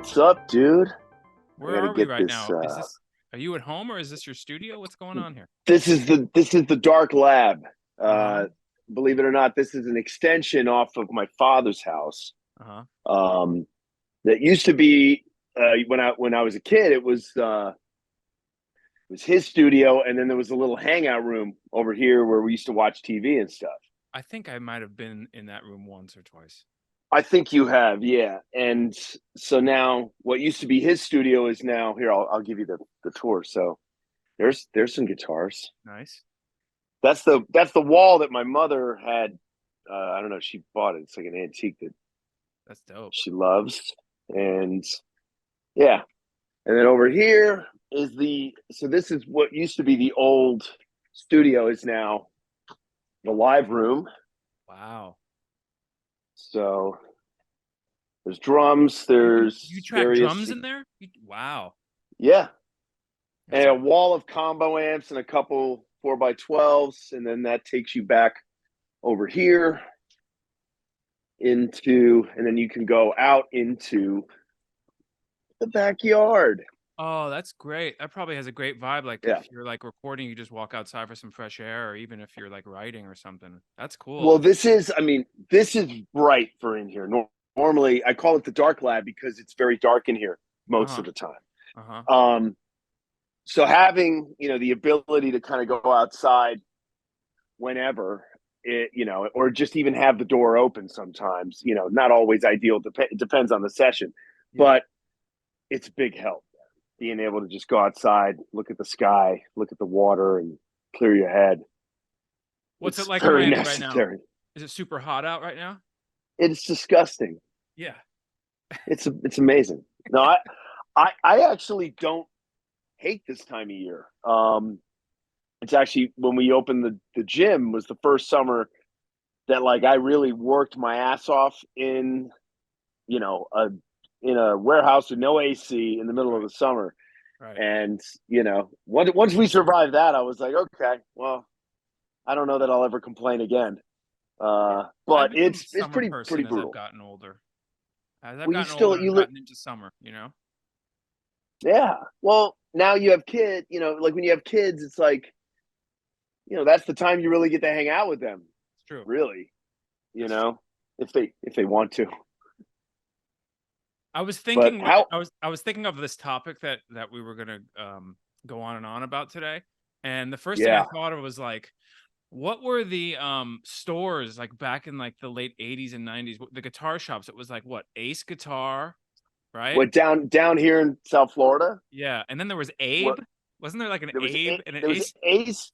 What's up, dude? I Where gotta are we get right this. now? Are you at home or is this your studio? What's going on here? This is the dark lab. Uh-huh. Uh, Believe it or not, this is an extension off of my father's house. Uh-huh. Um, that used to be when I was a kid. It was his studio, and then there was a little hangout room over here where we used to watch TV and stuff. I think I might have been in that room once or twice. I think you have, yeah. And so now, what used to be his studio is now here. I'll give you the tour. So there's some guitars. Nice. That's the wall that my mother had. I don't know. She bought it. It's like an antique that That's dope. she loves, and yeah. And then over here is the. So this is what used to be the old studio. Is now the live room. Wow. So there's drums. You There's track various. drums in there? Wow. Yeah, That's and a wall of combo amps and a couple 4x12s, and then that takes you back over here into, and then you can go out into the backyard. that's great. That probably has a great vibe. Like Yeah. if you're like recording, you just walk outside for some fresh air, or even if you're like writing or something. That's cool. Well, this is bright for in here. Normally, I call it the dark lab because it's very dark in here most Uh-huh. of the time. Uh-huh. So having the ability to kind of go outside whenever or just even have the door open sometimes. Not always ideal. It depends on the session, Yeah. but it's a big help being able to just go outside, look at the sky, look at the water, and clear your head. What's it It's like in very Miami right now? necessary. Is it super hot out right now? It's disgusting. Yeah. It's amazing. No, I actually don't hate this time of year. It's actually when we opened the gym was the first summer that like I really worked my ass off in you know a in a warehouse with no AC in the middle of Right. the summer. Right. And once we survived that, I was like, okay, well, I don't know that I'll ever complain again. Yeah. I've But become a it's summer pretty person as I've brutal. gotten older. As I've Well, you gotten still older, you I've live, gotten into summer, you know? yeah. Well, now you have kids. Like when you have kids, it's like that's the time you really get to hang out with them. It's true. Really, you That's true. know, if they want to. I was But thinking how? I was thinking of this topic that we were gonna go on and on about today. And the first thing I Yeah. thought of was like, what were the stores like back in like the late 80s and 90s? The guitar shops. It was like what, Ace Guitar, right? What down here in South Florida? Yeah. And then there was Abe. What Wasn't there like an there was Abe and an there was Ace?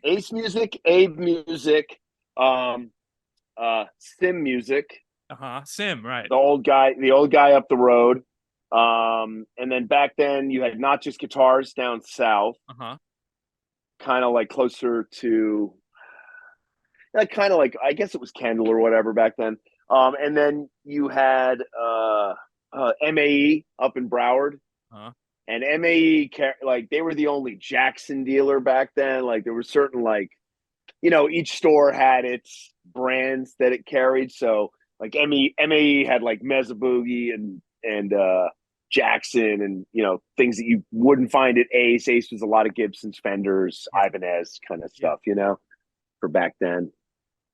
Ace Music, Abe Music, um, Sim Music, Uh-huh. Sim, right. the old guy up the road. And then back then you had not just guitars down south, Uh-huh. kind of like closer to like kind of like I guess it was Kendall or whatever back then. And then you had MAE up in Broward, Uh-huh. and MAE like they were the only Jackson dealer back then. Like there were certain like each store had its brands that it carried. So like MAE had like Mesa Boogie and Jackson and things that you wouldn't find at Ace. Ace was a lot of Gibsons, Fenders, Yeah. Ibanez kind of Yeah. stuff, for back then.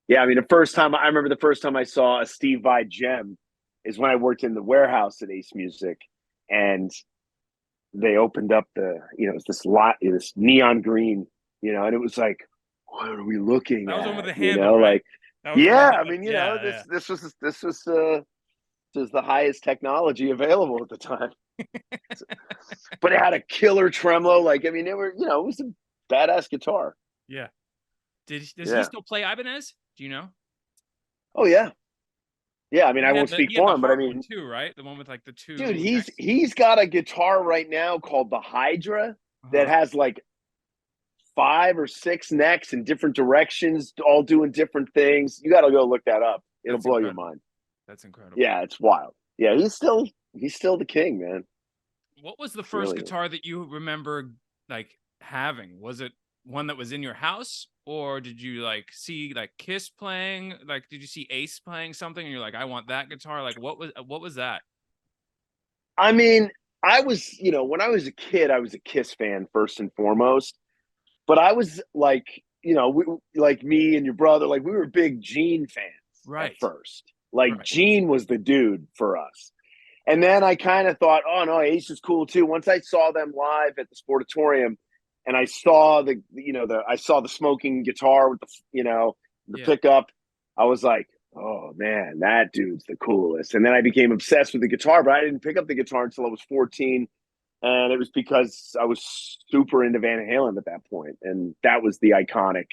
Yeah, I mean I remember the first time I saw a Steve Vai gem is when I worked in the warehouse at Ace Music, and they opened up it's this neon green, and it was like, what are we looking That was one with at? the handle, right? Like, That was one yeah, with I the mean, yeah, this was the highest technology available at the time, yeah. but it had a killer tremolo. Like, I mean, it was a badass guitar. Yeah. Does he Yeah. still play Ibanez? Do you know? Oh yeah. Yeah. I mean, I won't speak He had for the him, but I heart one mean, too, right? The one with like the dude, two he's necks. he's got a guitar right now called the Hydra that Uh-huh. has like 5 or 6 necks in different directions, all doing different things. You got to go look that up. It'll That's blow your incredible. mind. That's incredible. Yeah, it's wild. Yeah, he's still the king, man. What was the He first really is. guitar that you remember like having? Was it one that was in your house, or did you like see like Kiss playing? Like, did you see Ace playing something, and you're like, I want that guitar? Like, what was that? I mean, I was, when I was a kid, I was a Kiss fan first and foremost. But I was like, like me and your brother, like we were big Gene fans at Right. first. Like Right. Gene was the dude for us. And then I kind of thought, oh no, Ace is cool too. Once I saw them live at the Sportatorium, and I saw I saw the smoking guitar with the Yeah. pickup, I was like, oh man, that dude's the coolest. And then I became obsessed with the guitar, but I didn't pick up the guitar until I was 14, and it was because I was super into Van Halen at that point, and that was the iconic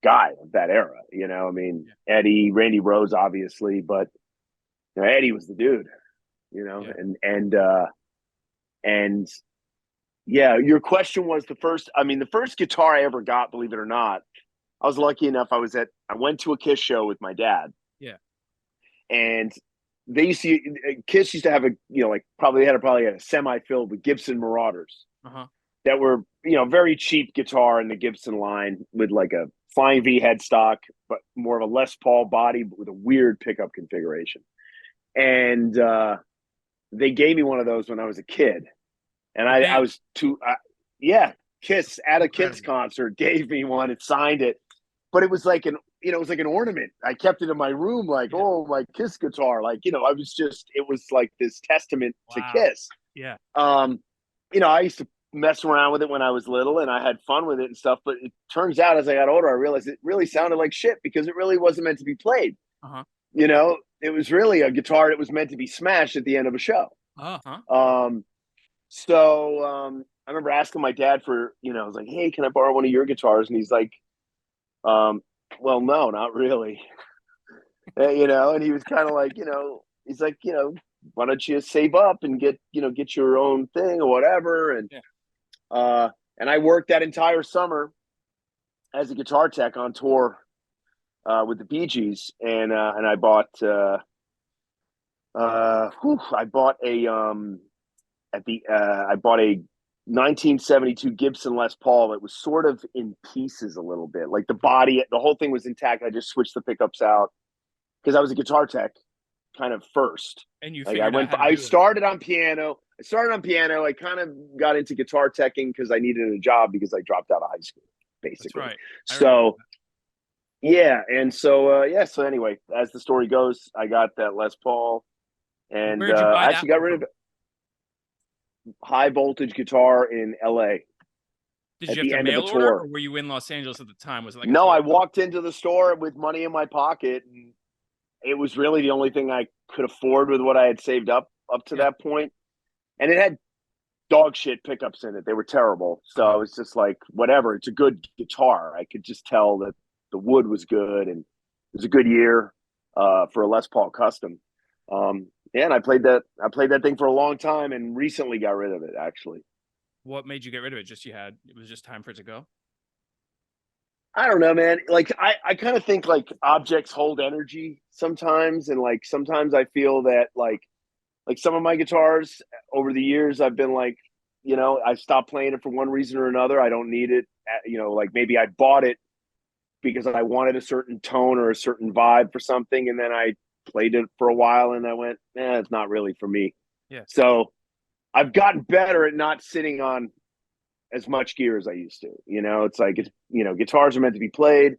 guy of that era. I mean, Yeah. Eddie, Randy Rhoads, obviously, but Eddie was the dude. Yeah. And yeah, your question was the first. I mean, the first guitar I ever got, believe it or not, I was lucky enough. I went to a Kiss show with my dad, Yeah. and Kiss used to have like probably had a semi filled with Gibson Marauders Uh-huh. that were very cheap guitar in the Gibson line with like a Flying V headstock, but more of a Les Paul body, but with a weird pickup configuration. And they gave me one of those when I was a kid, and The I band. was yeah, Kiss at a Kiss Incredible. concert gave me one and signed it, but it was like it was like an ornament. I kept it in my room, like, Yeah. oh, my Kiss guitar, like it was like this testament to Wow. Kiss. Yeah. Um, I used to mess around with it when I was little, and I had fun with it and stuff. But it turns out, as I got older, I realized it really sounded like shit because it really wasn't meant to be played. Uh-huh. It was really a guitar that was meant to be smashed at the end of a show. Uh-huh. Um, so I remember asking my dad for, I was like, "Hey, can I borrow one of your guitars?" And he's like, um, "Well, no, not really." And he was kind of like, he's like, why don't you save up and get your own thing or whatever? Yeah. And I worked that entire summer as a guitar tech on tour with the Bee Gees, and I bought a 1972 Gibson Les Paul that was sort of in pieces a little bit, like the whole thing was intact. I just switched the pickups out because I was a guitar tech kind of first. And you Like figured out how to I do it. started on piano. I kind of got into guitar teching because I needed a job because I dropped out of high school, That's basically. right. I remember So yeah, and so yeah. So anyway, as the story goes, I got that Les Paul, that. and Where'd you buy I that actually got one rid of from? it. High voltage guitar in L.A. Did at you have the to end of a mail order, or tour. were you in Los Angeles at the time? Was it like a No, tour? I walked into the store with money in my pocket, and it was really the only thing I could afford with what I had saved up to Yeah. that point. And it had dog shit pickups in it. They were terrible. So I Uh-huh. was just like, whatever. It's a good guitar. I could just tell that the wood was good, and it was a good year for a Les Paul custom. Yeah, and I played that. I played that thing for a long time, and recently got rid of it. Actually, What made you get rid of it? It was just time for it to go? I don't know, man. Like I kind of think like objects hold energy sometimes, and like sometimes I feel that like some of my guitars over the years, I've been like, I stopped playing it for one reason or another. I don't need it. Like maybe I bought it because I wanted a certain tone or a certain vibe for something, and then I played it for a while, and I went, it's not really for me. Yeah. So I've gotten better at not sitting on as much gear as I used to. It's like guitars are meant to be played.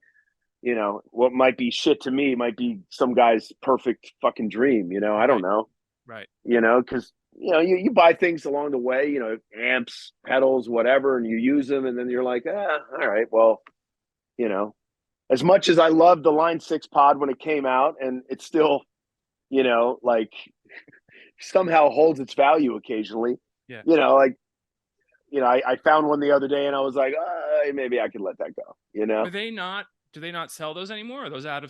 What might be shit to me might be some guy's perfect fucking dream. I don't Right. know. Right. Because you buy things along the way, amps, pedals, whatever, and you use them, and then you're like, all right, well, you know, as much as I loved the Line 6 pod when it came out, and it still, like somehow holds its value occasionally, Yeah. like, I found one the other day and I was like, maybe I could let that go. Are they not? Do they not sell those anymore? Are those are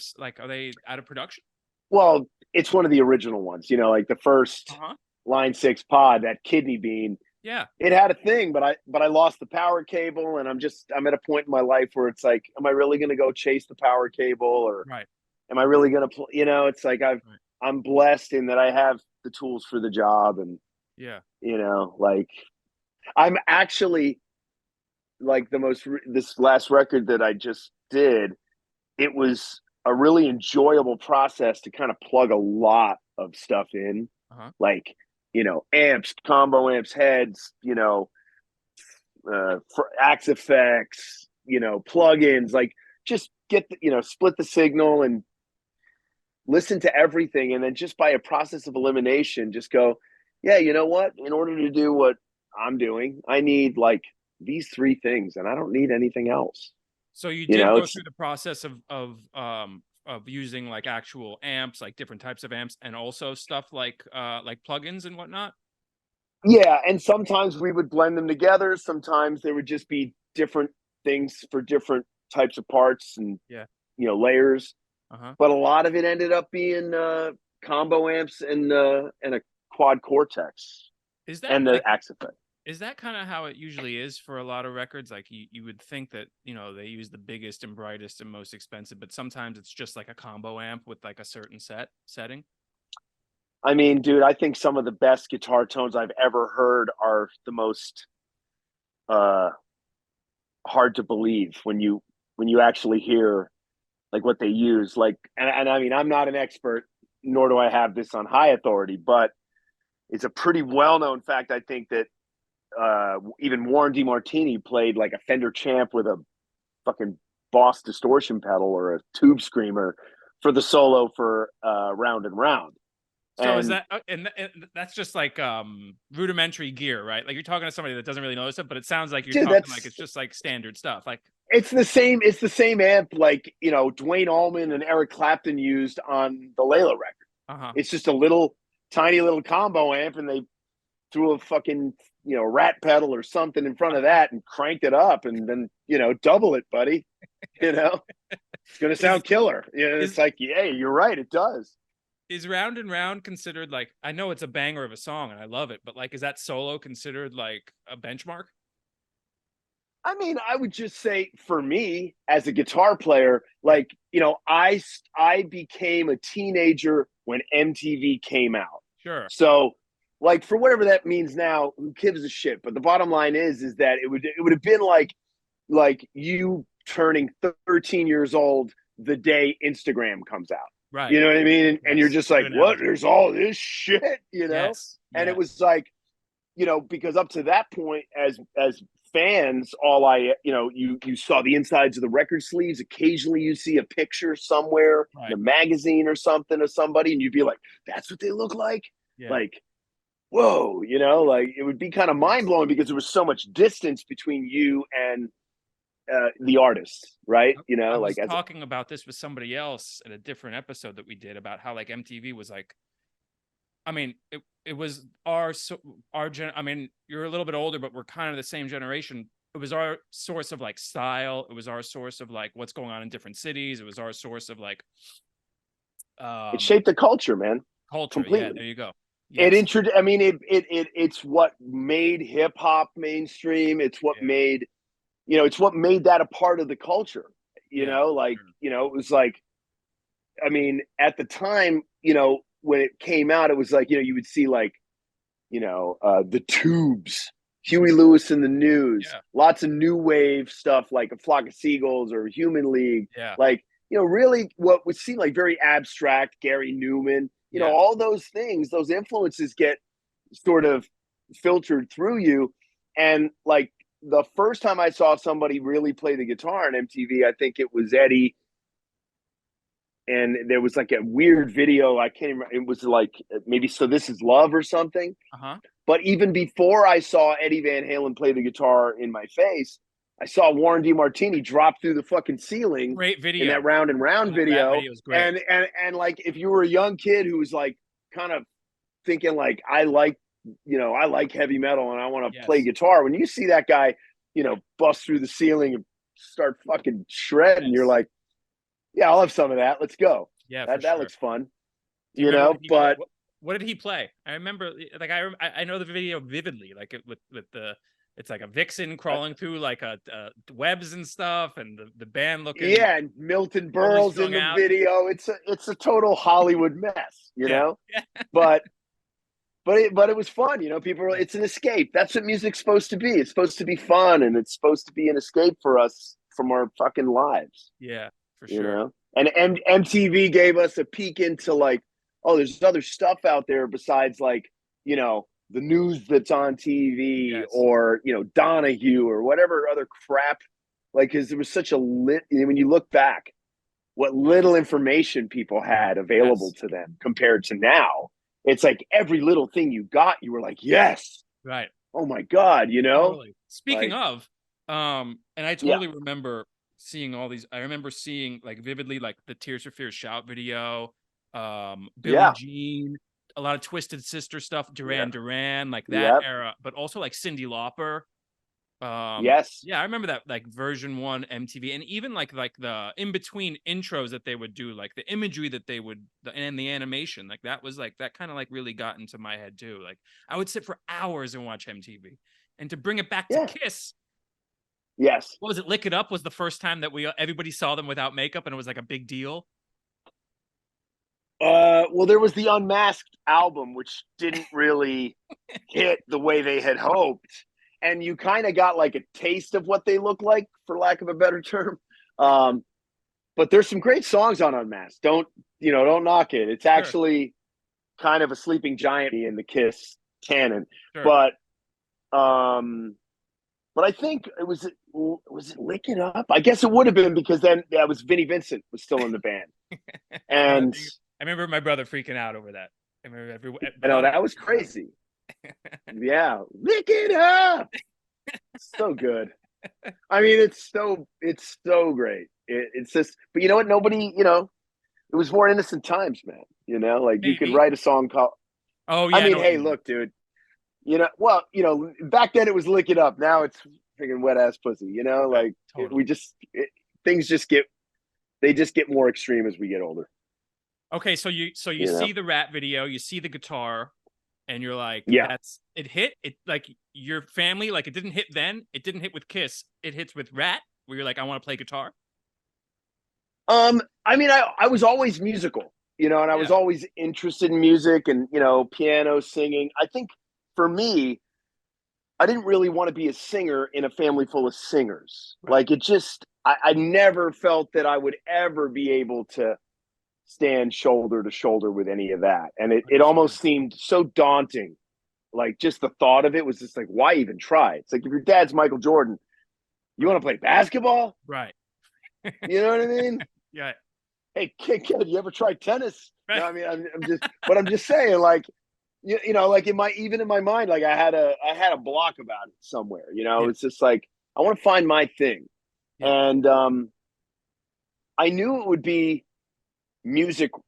they out of production? Well, it's one of the original ones, like the first Uh-huh. Line 6 pod, that kidney bean. Yeah. It had a thing, but I lost the power cable, and I'm at a point in my life where it's like, am I really going to go chase the power cable, or Right. am I really going to it's like Right. I'm blessed in that I have the tools for the job, and Yeah. like I'm actually like this last record that I just did, it was a really enjoyable process to kind of plug a lot of stuff in. Uh-huh. Like amps, combo amps, heads, for axe effects, plugins, like just get split the signal and listen to everything, and then just by a process of elimination, just go, yeah, you know what? In order to do what I'm doing, I need like these three things, and I don't need anything else. So you did go It's through the process of using like actual amps, like different types of amps, and also stuff like plugins and whatnot. yeah, and sometimes we would blend them together. Sometimes there would just be different things for different types of parts and Yeah. layers. Uh-huh. But a lot of it ended up being combo amps and a quad cortex Is that and the like axe effect. is that kind of how it usually is for a lot of records? Like you would think that, they use the biggest and brightest and most expensive, but sometimes it's just like a combo amp with like a certain setting. I mean, dude, I think some of the best guitar tones I've ever heard are the most uh, hard to believe when you actually hear like what they use. Like, and I mean, I'm not an expert, nor do I have this on high authority, but it's a pretty well known fact. I think that even Warren DeMartini played like a Fender Champ with a fucking Boss distortion pedal or a tube screamer for the solo for Round and Round. So is And that and that's just like rudimentary gear, right? Like you're talking to somebody that doesn't really know this stuff, but it sounds like you're dude, talking like it's just like standard stuff. Like it's the same amp like Dwayne Allman and Eric Clapton used on the Layla record. uh-huh. It's just a little tiny little combo amp, and they threw a fucking Ratt pedal or something in front of that and cranked it up, and then double it, buddy. It's gonna Is sound killer. It's is like, yeah, you're right, it does. is Round and Round considered like, I know it's a banger of a song and I love it, but like is that solo considered like a benchmark? I mean, I would just say for me as a guitar player, Yeah. like, I became a teenager when MTV came out. Sure. So, like, for whatever that means now, who gives a shit? But the bottom line is that it would have been like you turning 13 years old the day Instagram comes out. Right. You know what I mean? And you're Yes. just Good like, what? analogy. There's all this shit, Yes. And it Yes. was like, because up to that point, as fans, all you saw the insides of the record sleeves. Occasionally, you see a picture somewhere in Right. a magazine or something of somebody, and you'd be like, "That's what they look like." Yeah. Like, whoa, like it would be kind of mind Yes. blowing because there was so much distance between you and the artist, right? I Like was as talking about this with somebody else in a different episode that we did about how like MTV was like, I mean, it was I mean, you're a little bit older, but we're kind of the same generation. It was our source of like style. It was our source of like what's going on in different cities. It was our source of like it um shaped the culture, man, culture. Yeah, completely. there you go. It Yes. intro. I mean, it's what made hip hop mainstream. It's what Yeah. made it's what made that a part of the culture. Yeah. Like Sure. it was like, I mean, at the time, when it came out, it was like you would see like the Tubes, Huey Mhm. Lewis and the News, Yeah. lots of new wave stuff like A Flock of Seagulls or Human League, Yeah. like really what would seem like very abstract, Gary Newman, Yeah. all those things, those influences get sort of filtered through you. And like the first time I saw somebody really play the guitar on MTV, I think it was Eddie, and there was like a weird video. I can't remember. It was like maybe So This Is Love or something. Uh-huh. But even before I saw Eddie Van Halen play the guitar in my face, I saw Warren DeMartini drop through the fucking ceiling Great in that video. Round and Round That video. video is great. And like if you were a young kid who was like kind of thinking like I like heavy metal and I want to play Yes. guitar, when you see that guy, bust through the ceiling and start fucking shredding, you're Yes. like, yeah, I'll have some of that. Let's go. Yeah, for That sure. looks fun, Do you remember but what did he play? I remember like I know the video vividly, like with the it's like a vixen crawling through like a webs and stuff, and the band looking yeah, and Milton totally Berle's in strung the out. video. It's a total Hollywood mess, Yeah. but it was fun, people were, Yeah. it's an escape. That's what music's supposed to be. It's supposed to be fun, and it's supposed to be an escape for us from our fucking lives, Yeah, for sure. And MTV gave us a peek into like, oh, there's other stuff out there besides like you know, the news that's on TV Yes. or, you know, Donahue or whatever other crap. Like, because there was such a when you look back, what little information people had available Yes. to them compared to now, it's like every little thing you got, you were like, yes, Right. oh my God, you know? Totally. Speaking Like, of, and I yeah, totally remember seeing all these. I remember seeing like vividly like the Tears for Fears shout video, Billie yeah, Jean, a lot of Twisted Sister stuff, yeah, Duran Duran, like that yeah, era, but also like Cyndi Lauper. yes, Yeah, I remember that like version 1 MTV, and even like the in between intros that they would do, like the imagery that they would and the animation, like that was like that kind of like really got into my head too. Like I would sit for hours and watch MTV. And to bring it back to yeah, Kiss, yes. what was it? Lick It Up was the first time that everybody saw them without makeup, and it was like a big deal. Well, there was the Unmasked album, which didn't really hit the way they had hoped, and you kind of got like a taste of what they look like, for lack of a better term. Um, but there's some great songs on Unmasked. Don't knock it. It's Sure, actually kind of a sleeping giant in the Kiss canon. sure. But um, but I think it Lick It Up? I guess it would have been because then that was Vinnie Vincent was still in the band, and I remember my brother freaking out over that. I remember a you know lot of that people was freaking out. crazy. Yeah, Lick It Up. So good. I mean, it's so great. It's just, but you know what? Nobody, it was more innocent times, man. Like you could Maybe. write a song called. Oh I yeah, I mean, know what hey, you mean. look, dude. Back then it was Lick It Up. Now it's freaking wet ass pussy. Right, Like totally. things just get more extreme as we get older. Okay, so you You know? see the Rat video, you see the guitar, and you're like, Yeah. that's it hit it like your family, like it didn't hit then, it didn't hit with Kiss, it hits with Rat, where you're like, I want to play guitar. I mean, I was always musical, and I was Yeah. always interested in music and piano, singing. I think for me, I didn't really want to be a singer in a family full of singers. Right. Like I never felt that I would ever be able to stand shoulder to shoulder with any of that. And it Understood. almost seemed so daunting. Like just the thought of it was just like, why even try? It's like if your dad's Michael Jordan, you want Right. to play basketball? Right. You know what I mean? Yeah. Hey, kid, you ever try tennis? No, Right. I mean, I'm just saying, like, like even in my mind, like I had a block about it somewhere. Yeah. It's just like I want to find my thing, Yeah. and I knew it would be musical.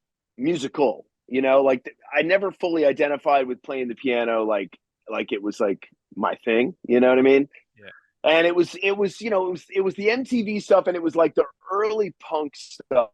Like I never fully identified with playing the piano, like it was like my thing. You know what I mean? Yeah. And it was the MTV stuff, and it was like the early punk stuff,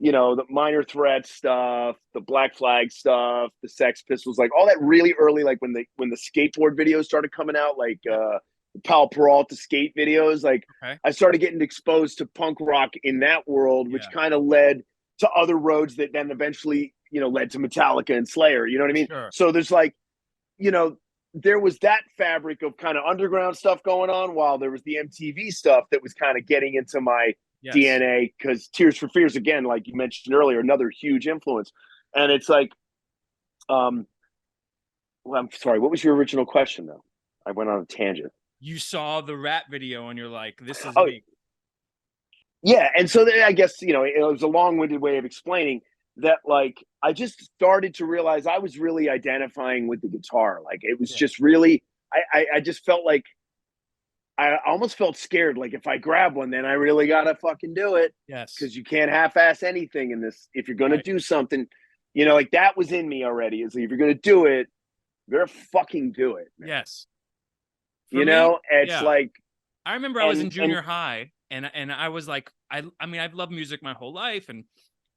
the Minor Threat stuff, the Black Flag stuff, the Sex Pistols, like all that really early, like when the skateboard videos started coming out, like Yep. Pal Peralta skate videos, like Okay. I started getting exposed to punk rock in that world, which Yeah. kind of led to other roads that then eventually, led to Metallica and Slayer. You know what I mean? Sure. So there's like, you know, there was that fabric of kind of underground stuff going on, while there was the MTV stuff that was kind of getting into my Yes. DNA, because Tears for Fears, again, like you mentioned earlier, another huge influence. And it's like, well, I'm sorry, what was your original question though? I went on a tangent. You saw the Rat video and you're like, this is Oh, me. yeah. And so I guess, it was a long winded way of explaining that, like, I just started to realize I was really identifying with the guitar. Like, it was Yeah. just really, I just felt like I almost felt scared. Like, if I grab one, then I really got to fucking do it, Yes. because you can't half ass anything in this. If you're going to Right. do something, like that was in me already. Is like, if you're going to do it, you're going to fucking do it, man. Yes. For me, It's yeah. like, I remember I was in and junior high and I was like, I mean, I've loved music my whole life. And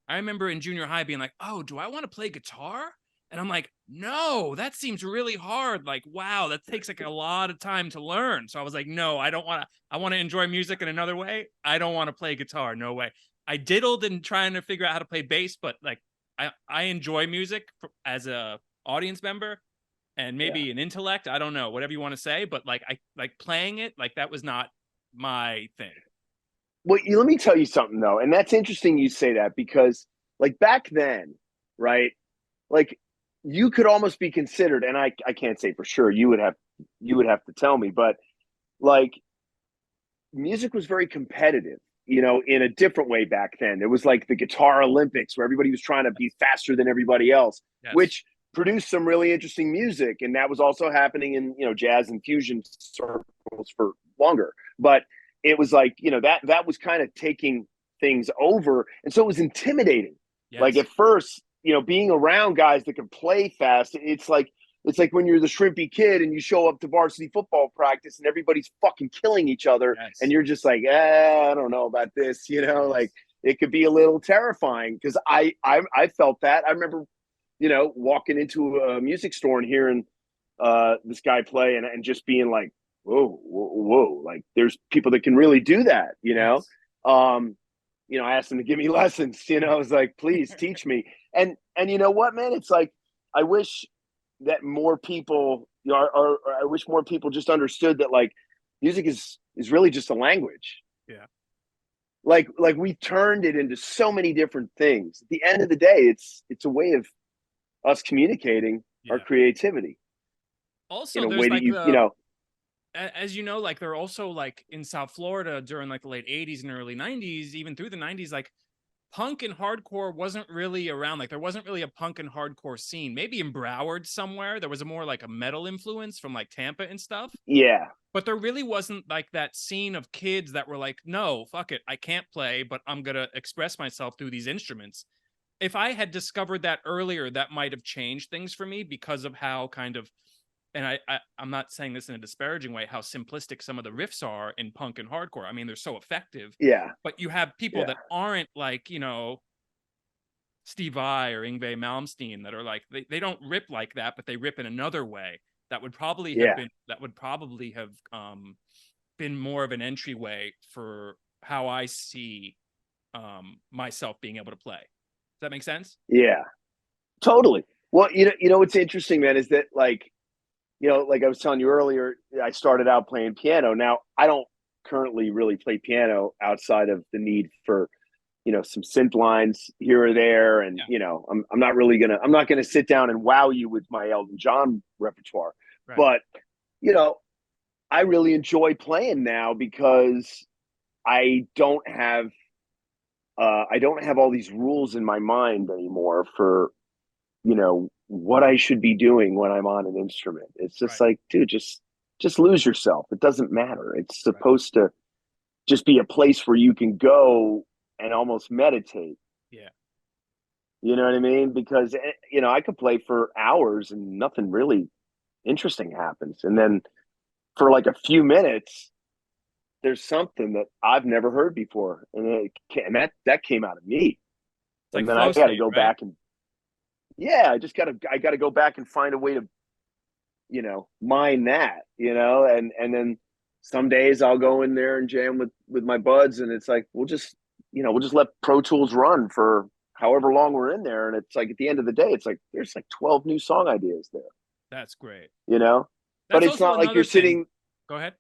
I remember in junior high being like, oh, do I want to play guitar? And I'm like, no, that seems really hard. Like, wow, that takes like a lot of time to learn. So I was like, no, I don't want to. I want to enjoy music in another way. I don't want to play guitar. No way. I diddled in trying to figure out how to play bass, but like, I enjoy music as a audience member and yeah. maybe an intellect. I don't know, whatever you want to say, but like, I like playing it. Like that was not my thing. Well, let me tell you something though, and that's interesting you say that, because like back then, right? Like you could almost be considered, and I can't say for sure. You would have to tell me, but like music was very competitive, in a different way back then. It was like the Guitar Olympics where everybody was trying to be faster than everybody else, Yes. which produced some really interesting music. And that was also happening in, jazz and fusion circles for longer. But it was like, that was kind of taking things over. And so it was intimidating. Like Yes. at first, being around guys that could play fast, it's like when you're the shrimpy kid and you show up to varsity football practice and everybody's fucking killing each other, and Yes. you're just like, I don't know about this, like Yes. it could be a little terrifying because I felt that. I remember, walking into a music store and hearing this guy play and just being like, whoa, whoa, whoa, like there's people that can really do that. Yes. Um, I asked him to give me lessons. I was like, please teach me. And you know what, man? It's like I wish that more people, or I wish more people just understood that like music is really just a language. Yeah. Like we turned it into so many different things. At the end of the day, it's a way of us communicating our Yeah. creativity in Also, a there's way that like you the know. as you know, like they're also like in South Florida during like the late 80s and early 90s, even through the 90s, like punk and hardcore wasn't really around. Like there wasn't really a punk and hardcore scene. Maybe in Broward somewhere, there was a more like a metal influence from like Tampa and stuff. Yeah, But there really wasn't like that scene of kids that were like, no, fuck it. I can't play, but I'm going to express myself through these instruments. If I had discovered that earlier, that might have changed things for me because of how kind of, and I'm not saying this in a disparaging way, how simplistic some of the riffs are in punk and hardcore. I mean, they're so effective, yeah, but you have people yeah, that aren't like, Steve Vai or Yngwie Malmsteen that are like, they don't rip like that, but they rip in another way yeah, that would probably have been more of an entryway for how I see myself being able to play. Does that make sense? yeah. Totally. Well, what's interesting, man, is that like I was telling you earlier, I started out playing piano. Now I don't currently really play piano outside of the need for some synth lines here or there, and Yeah. I'm not gonna sit down and wow you with my Elton John repertoire, Right. but you know I really enjoy playing now because I don't have I don't have all these rules in my mind anymore for what I should be doing when I'm on an instrument. It's just Right. like, dude, just lose yourself. It doesn't matter. It's Right. supposed to just be a place where you can go and almost meditate. Yeah. You know what I mean? Because I could play for hours and nothing really interesting happens, and then for like a few minutes, there's something that I've never heard before, and that came out of me, It's like and then I flow got to state, go right? back and yeah, I gotta go back and find a way to mine that, and then some days I'll go in there and jam with my buds, and it's like we'll just let Pro Tools run for however long we're in there, and it's like at the end of the day, it's like there's like 12 new song ideas there, That's great. you know, but That's it's also not like another you're thing. sitting. Go ahead.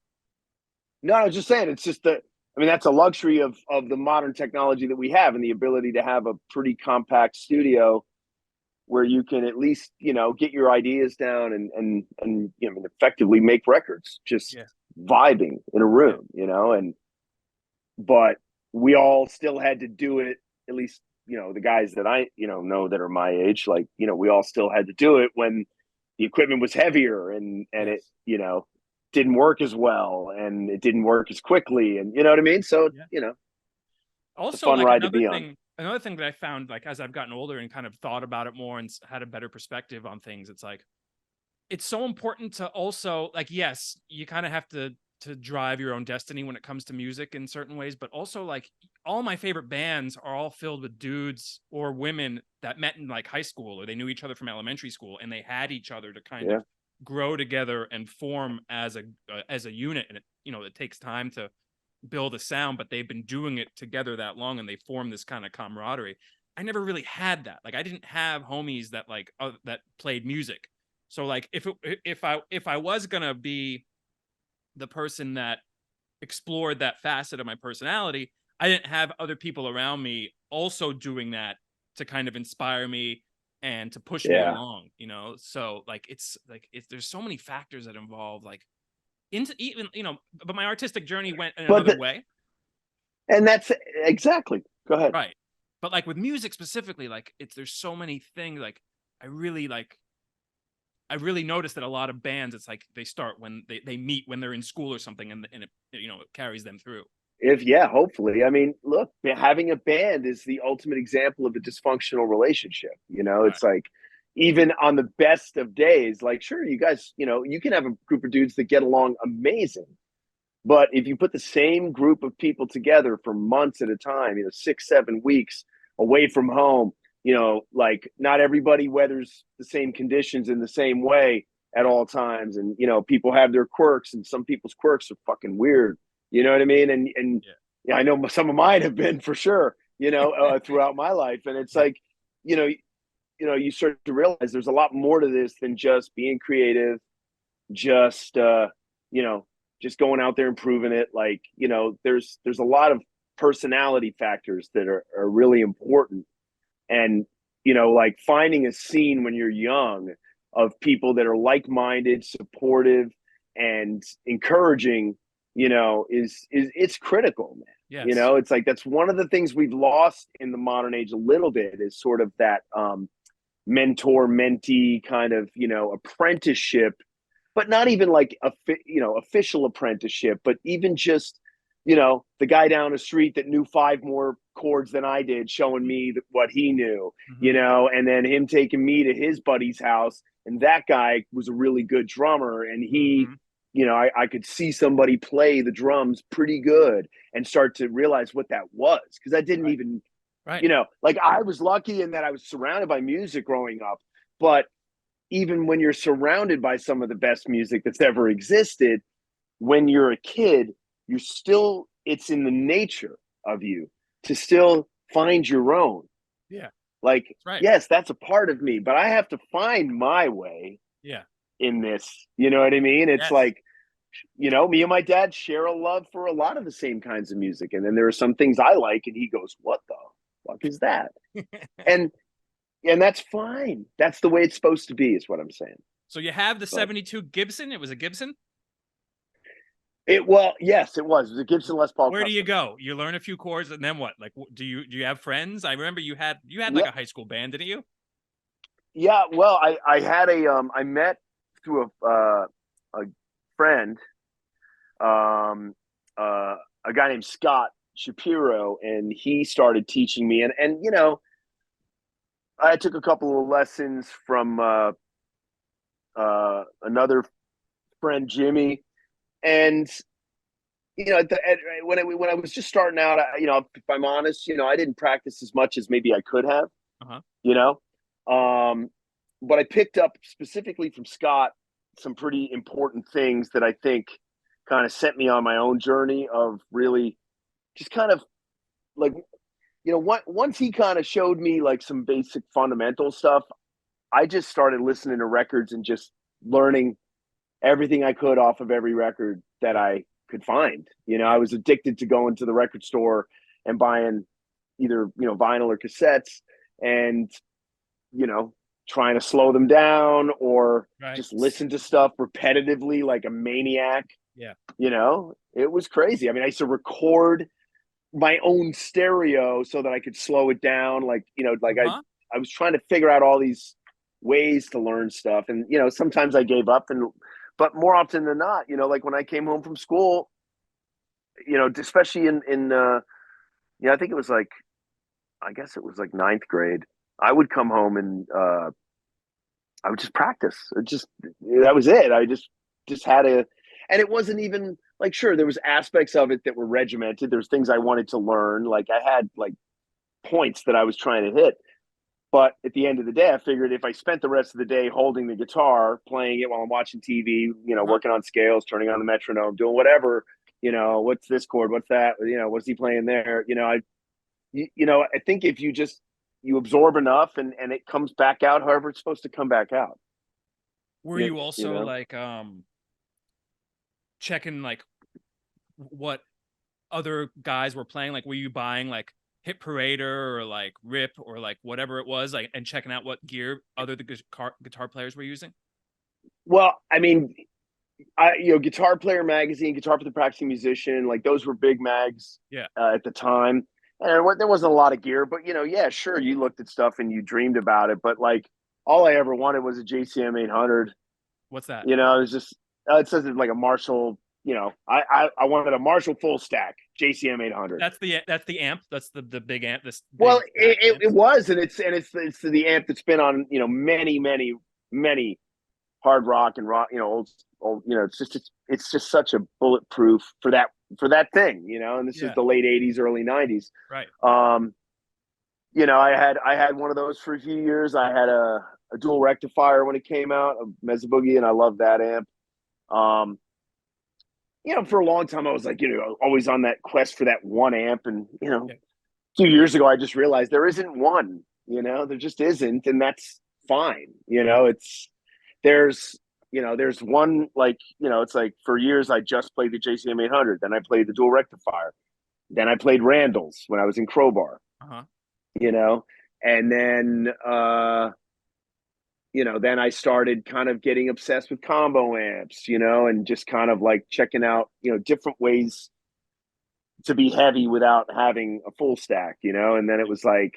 No, I was just saying, it's just that. I mean, that's a luxury of the modern technology that we have, and the ability to have a pretty compact studio where you can at least get your ideas down and effectively make records just Yeah. vibing in a Yeah. room, and but we all still had to do it, at least the guys that I know that are my age, like we all still had to do it when the equipment was heavier and it Yes. didn't work as well and it didn't work as quickly, and you know what I mean, so Yeah. it's a Also, fun like ride to be on. another thing that I found, like as I've gotten older and kind of thought about it more and had a better perspective on things, it's like it's so important to also like, yes, you kind of have to drive your own destiny when it comes to music in certain ways, but also like all my favorite bands are all filled with dudes or women that met in like high school or they knew each other from elementary school and they had each other to kind Yeah, of grow together and form as a unit. And it takes time to build a sound, but they've been doing it together that long and they form this kind of camaraderie. I never really had that. Like I didn't have homies that like that played music. So like if I was gonna be the person that explored that facet of my personality, I didn't have other people around me also doing that to kind of inspire me and to push me Yeah. along, you know? So like, there's so many factors that involve like into even, you know, but my artistic journey went in But another way. and that's exactly. Go ahead. Right. But like with music specifically, like there's so many things like I really like I really noticed that a lot of bands, it's like they start when they meet when they're in school or something, and it, you know, it carries them through. Yeah, hopefully. I mean, look, having a band is the ultimate example of a dysfunctional relationship. You know, Right. it's like even on the best of days, like sure, you guys, you know, you can have a group of dudes that get along amazing. But if you put the same group of people together for months at a time, you know, 6, 7 weeks away from home, you know, like not everybody weathers the same conditions in the same way at Yeah. all times. And, you know, people have their quirks and some people's quirks are fucking weird. You know what I mean? And Yeah. yeah, I know some of mine have been for sure, you know, throughout my life. And it's Yeah. like, you know, you start to realize there's a lot more to this than just being creative, just you know, just going out there and proving it. Like, you know, there's a lot of personality factors that are really important. And, you know, like finding a scene when you're young of people that are like-minded, supportive, and encouraging, you know, is it's critical, man. You Yes. know, it's like that's one of the things we've lost in the modern age a little bit is sort of that mentor mentee kind of, you know, apprenticeship, but not even like a you know, official apprenticeship, but even just, you know, the guy down the street that knew 5 more chords than I did showing me what he knew, you Mm-hmm. know, and then him taking me to his buddy's house, and that guy was a really good drummer, and he, Mm-hmm. you know, I could see somebody play the drums pretty good and start to realize what that was, because I didn't Right. even, Right. you know, like I was lucky in that I was surrounded by music growing up, but even when you're surrounded by some of the best music that's ever existed, when you're a kid, you're still, it's in the nature of you to still find your own. Yeah. Like, That's right. yes, that's a part of me, but I have to find my way Yeah. in this. You know what I mean? It's Yes. like, you know, me and my dad share a love for a lot of the same kinds of music. And then there are some things I like, and he goes, "What the fuck is that?" And that's fine. That's the way it's supposed to be, is what I'm saying. So you have the But 72 Gibson. It was a Gibson. well, yes, it was. It was a Gibson Les Paul Where do you Custom. go? You learn a few chords and then what? Like, do you have friends? I remember you had like Yeah, a high school band, didn't you? yeah. Well, I had I met through a friend, um a guy named Scott Shapiro, and he started teaching me, and you know, I took a couple of lessons from another friend, Jimmy, and you know, when I was just starting out, you know, if I'm honest, you know, I didn't practice as much as maybe I could have, Uh-huh. you know, um, but I picked up specifically from Scott some pretty important things that I think kind of sent me on my own journey of really just kind of like, you know, once he kind of showed me like some basic fundamental stuff, I just started listening to records and just learning everything I could off of every record that Yeah. I could find. You know, I Yeah. was addicted to going to the record store and buying either, you know, vinyl or cassettes, and, you know, trying to slow them down or Right. just listen to stuff repetitively like a maniac. Yeah. You know, it was crazy. I mean, I used to record my own stereo so that I could slow it down. Like, you know, like Uh-huh. I was trying to figure out all these ways to learn stuff. And, you know, sometimes I gave up, and, but more often than not, you know, like when I came home from school, you know, especially you know, I think it was like, I guess it was like ninth grade, I would come home and, I would just practice. It just, that was it. I just had to, and it wasn't even like, sure, there was aspects of it that were regimented. There's things I wanted to learn. Like I had like points that I was trying to hit. But at the end of the day, I figured if I spent the rest of the day holding the guitar, playing it while I'm watching TV, you know, Uh-huh. working on scales, turning on the metronome, doing whatever, you know, what's this chord, what's that, you know, what's he playing there, you know, you know, I think if you just you absorb enough, and it comes back out however it's supposed to come back out, Were you you also know. like checking like what other guys were playing? Like, were you buying like Hit Parader or like Rip or like whatever it was, like, and checking out what gear other the guitar players were using? Well, I mean, Guitar Player Magazine, Guitar for the Practicing Musician, like those were big mags Yeah. at the time. And there wasn't a lot of gear, but yeah, sure, you looked at stuff and you dreamed about it. But like, all I ever wanted was a JCM 800. What's that? It was just it says it's like a Marshall. I wanted a Marshall full stack JCM 800. That's the amp. That's the big amp. This Well, big fat amp. it was, and it's the amp that's been on many hard rock and rock, old. It's just such a bulletproof for that thing, And this is the late '80s, early '90s. Right. I had one of those for a few years. I had a dual rectifier when it came out, a Mesa Boogie, and I loved that amp. For a long time I was like, always on that quest for that one amp, and a few years ago I just realized there isn't one. There just isn't, and that's fine. There's one, like, it's like for years I just played the JCM 800, then I played the dual rectifier, then I played Randall's when I was in Crowbar. And then then I started kind of getting obsessed with combo amps, and just kind of like checking out, different ways to be heavy without having a full stack, and then it was like,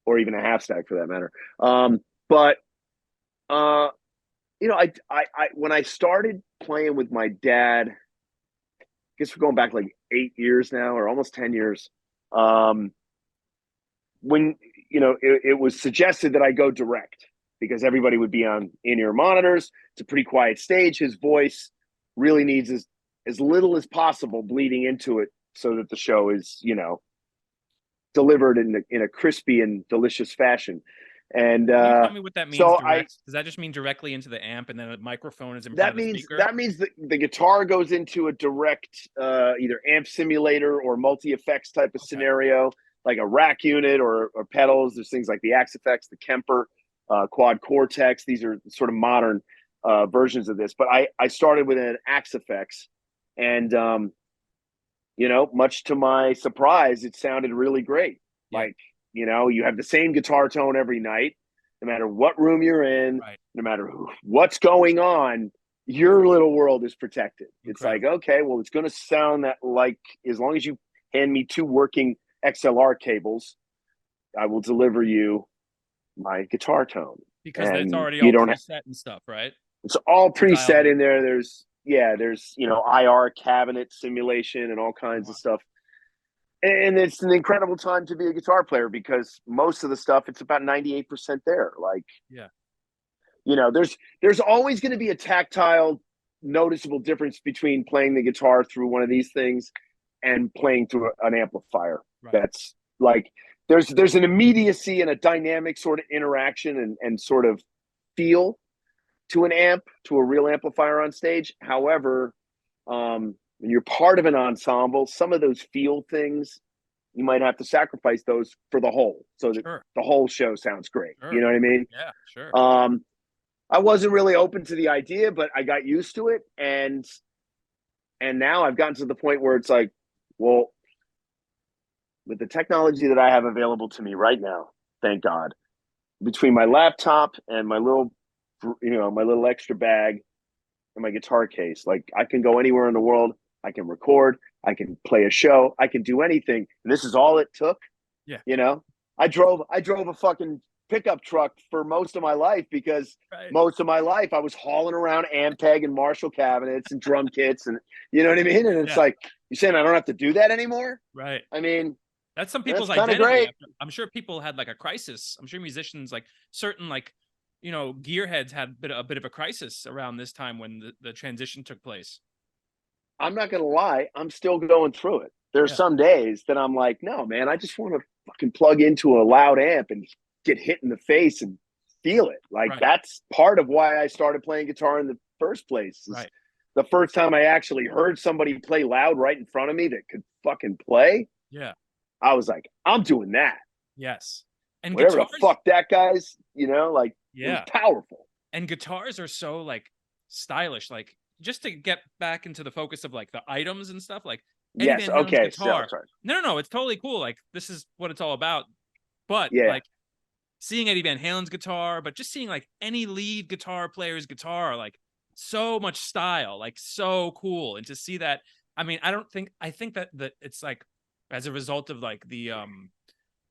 or even a half stack for that matter. But I when I started playing with my dad, I guess we're going back like 8 years now, or almost 10 years. When it was suggested that I go direct, because everybody would be on in-ear monitors. It's a pretty quiet stage. His voice really needs as little as possible bleeding into it, so that the show is delivered in a crispy and delicious fashion. And Can you tell me what that means? So does that just mean directly into the amp, and then the microphone is in front of the speaker? That means the guitar goes into a direct either amp simulator or multi-effects type of scenario, like a rack unit or pedals. There's things like the Axe Effects, the Kemper, Quad Cortex. These are sort of modern versions of this. But I started with an Axe Effects, and much to my surprise, it sounded really great. Yeah. Like, you have the same guitar tone every night, no matter what room you're in, right. No matter what's going on, your little world is protected. Incredible. It's like, okay, well, it's going to sound that like, as long as you hand me 2 working XLR cables, I will deliver you my guitar tone. Because it's already all preset and stuff, right? It's all preset in there. There's IR cabinet simulation and all kinds of stuff. And it's an incredible time to be a guitar player, because most of the stuff, it's about 98% there. Like, there's always going to be a tactile, noticeable difference between playing the guitar through one of these things and playing through an amplifier. Right. That's like, there's an immediacy and a dynamic sort of interaction and sort of feel to an amp, to a real amplifier on stage. However, when you're part of an ensemble, some of those feel things, you might have to sacrifice those for the whole, so that the whole show sounds great. Sure. You know what I mean? Yeah, sure. I wasn't really open to the idea, but I got used to it. And now I've gotten to the point where it's like, well, with the technology that I have available to me right now, thank God, between my laptop and my little extra bag and my guitar case, like, I can go anywhere in the world. I can record, I can play a show, I can do anything. And this is all it took. Yeah. I drove a fucking pickup truck for most of my life, because most of my life I was hauling around Ampeg and Marshall cabinets and drum kits, and you know what I mean? And it's like, you're saying I don't have to do that anymore? Right. I mean, that's some people's identity. Great. I'm sure people had like a crisis. I'm sure musicians, like certain gearheads had a bit of a crisis around this time when the transition took place. I'm not going to lie. I'm still going through it. There's some days that I'm like, no, man, I just want to fucking plug into a loud amp and get hit in the face and feel it. Like, that's part of why I started playing guitar in the first place. Right. The first time I actually heard somebody play loud right in front of me that could fucking play. Yeah. I was like, I'm doing that. Yes. And whatever the fuck that guy's, it was powerful. And guitars are so like stylish, like, just to get back into the focus of like the items and stuff, like Eddie Yes. Van Halen's Okay. So guitar. sorry. No, it's totally cool. Like this is what it's all about. But Yeah. like seeing Eddie Van Halen's guitar, but just seeing like any lead guitar player's guitar, like so much style, like so cool. And to see that, I mean, I think that it's like as a result of like the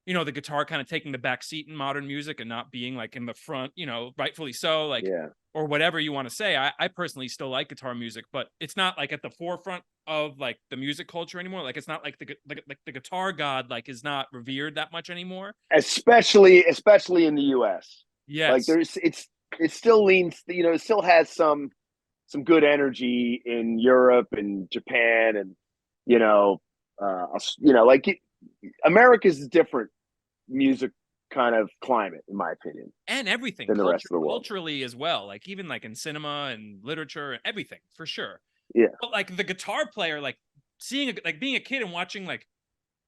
the guitar kind of taking the back seat in modern music and not being like in the front, rightfully so, like, Yeah. or whatever you want to say. I personally still like guitar music, but it's not like at the forefront of like the music culture anymore. Like it's not like the guitar god like is not revered that much anymore. Especially in the U.S. Like Yes. there's it still leans, it still has some good energy in Europe and Japan and like America's a different music kind of climate, in my opinion, And everything than the rest of the world. culturally as well, like even like in cinema and literature and everything for sure. Yeah. But like the guitar player, like like being a kid and watching like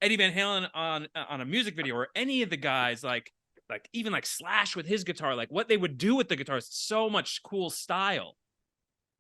Eddie Van Halen on a music video, or any of the guys like even like Slash with his guitar, like what they would do with the guitars, so much cool style.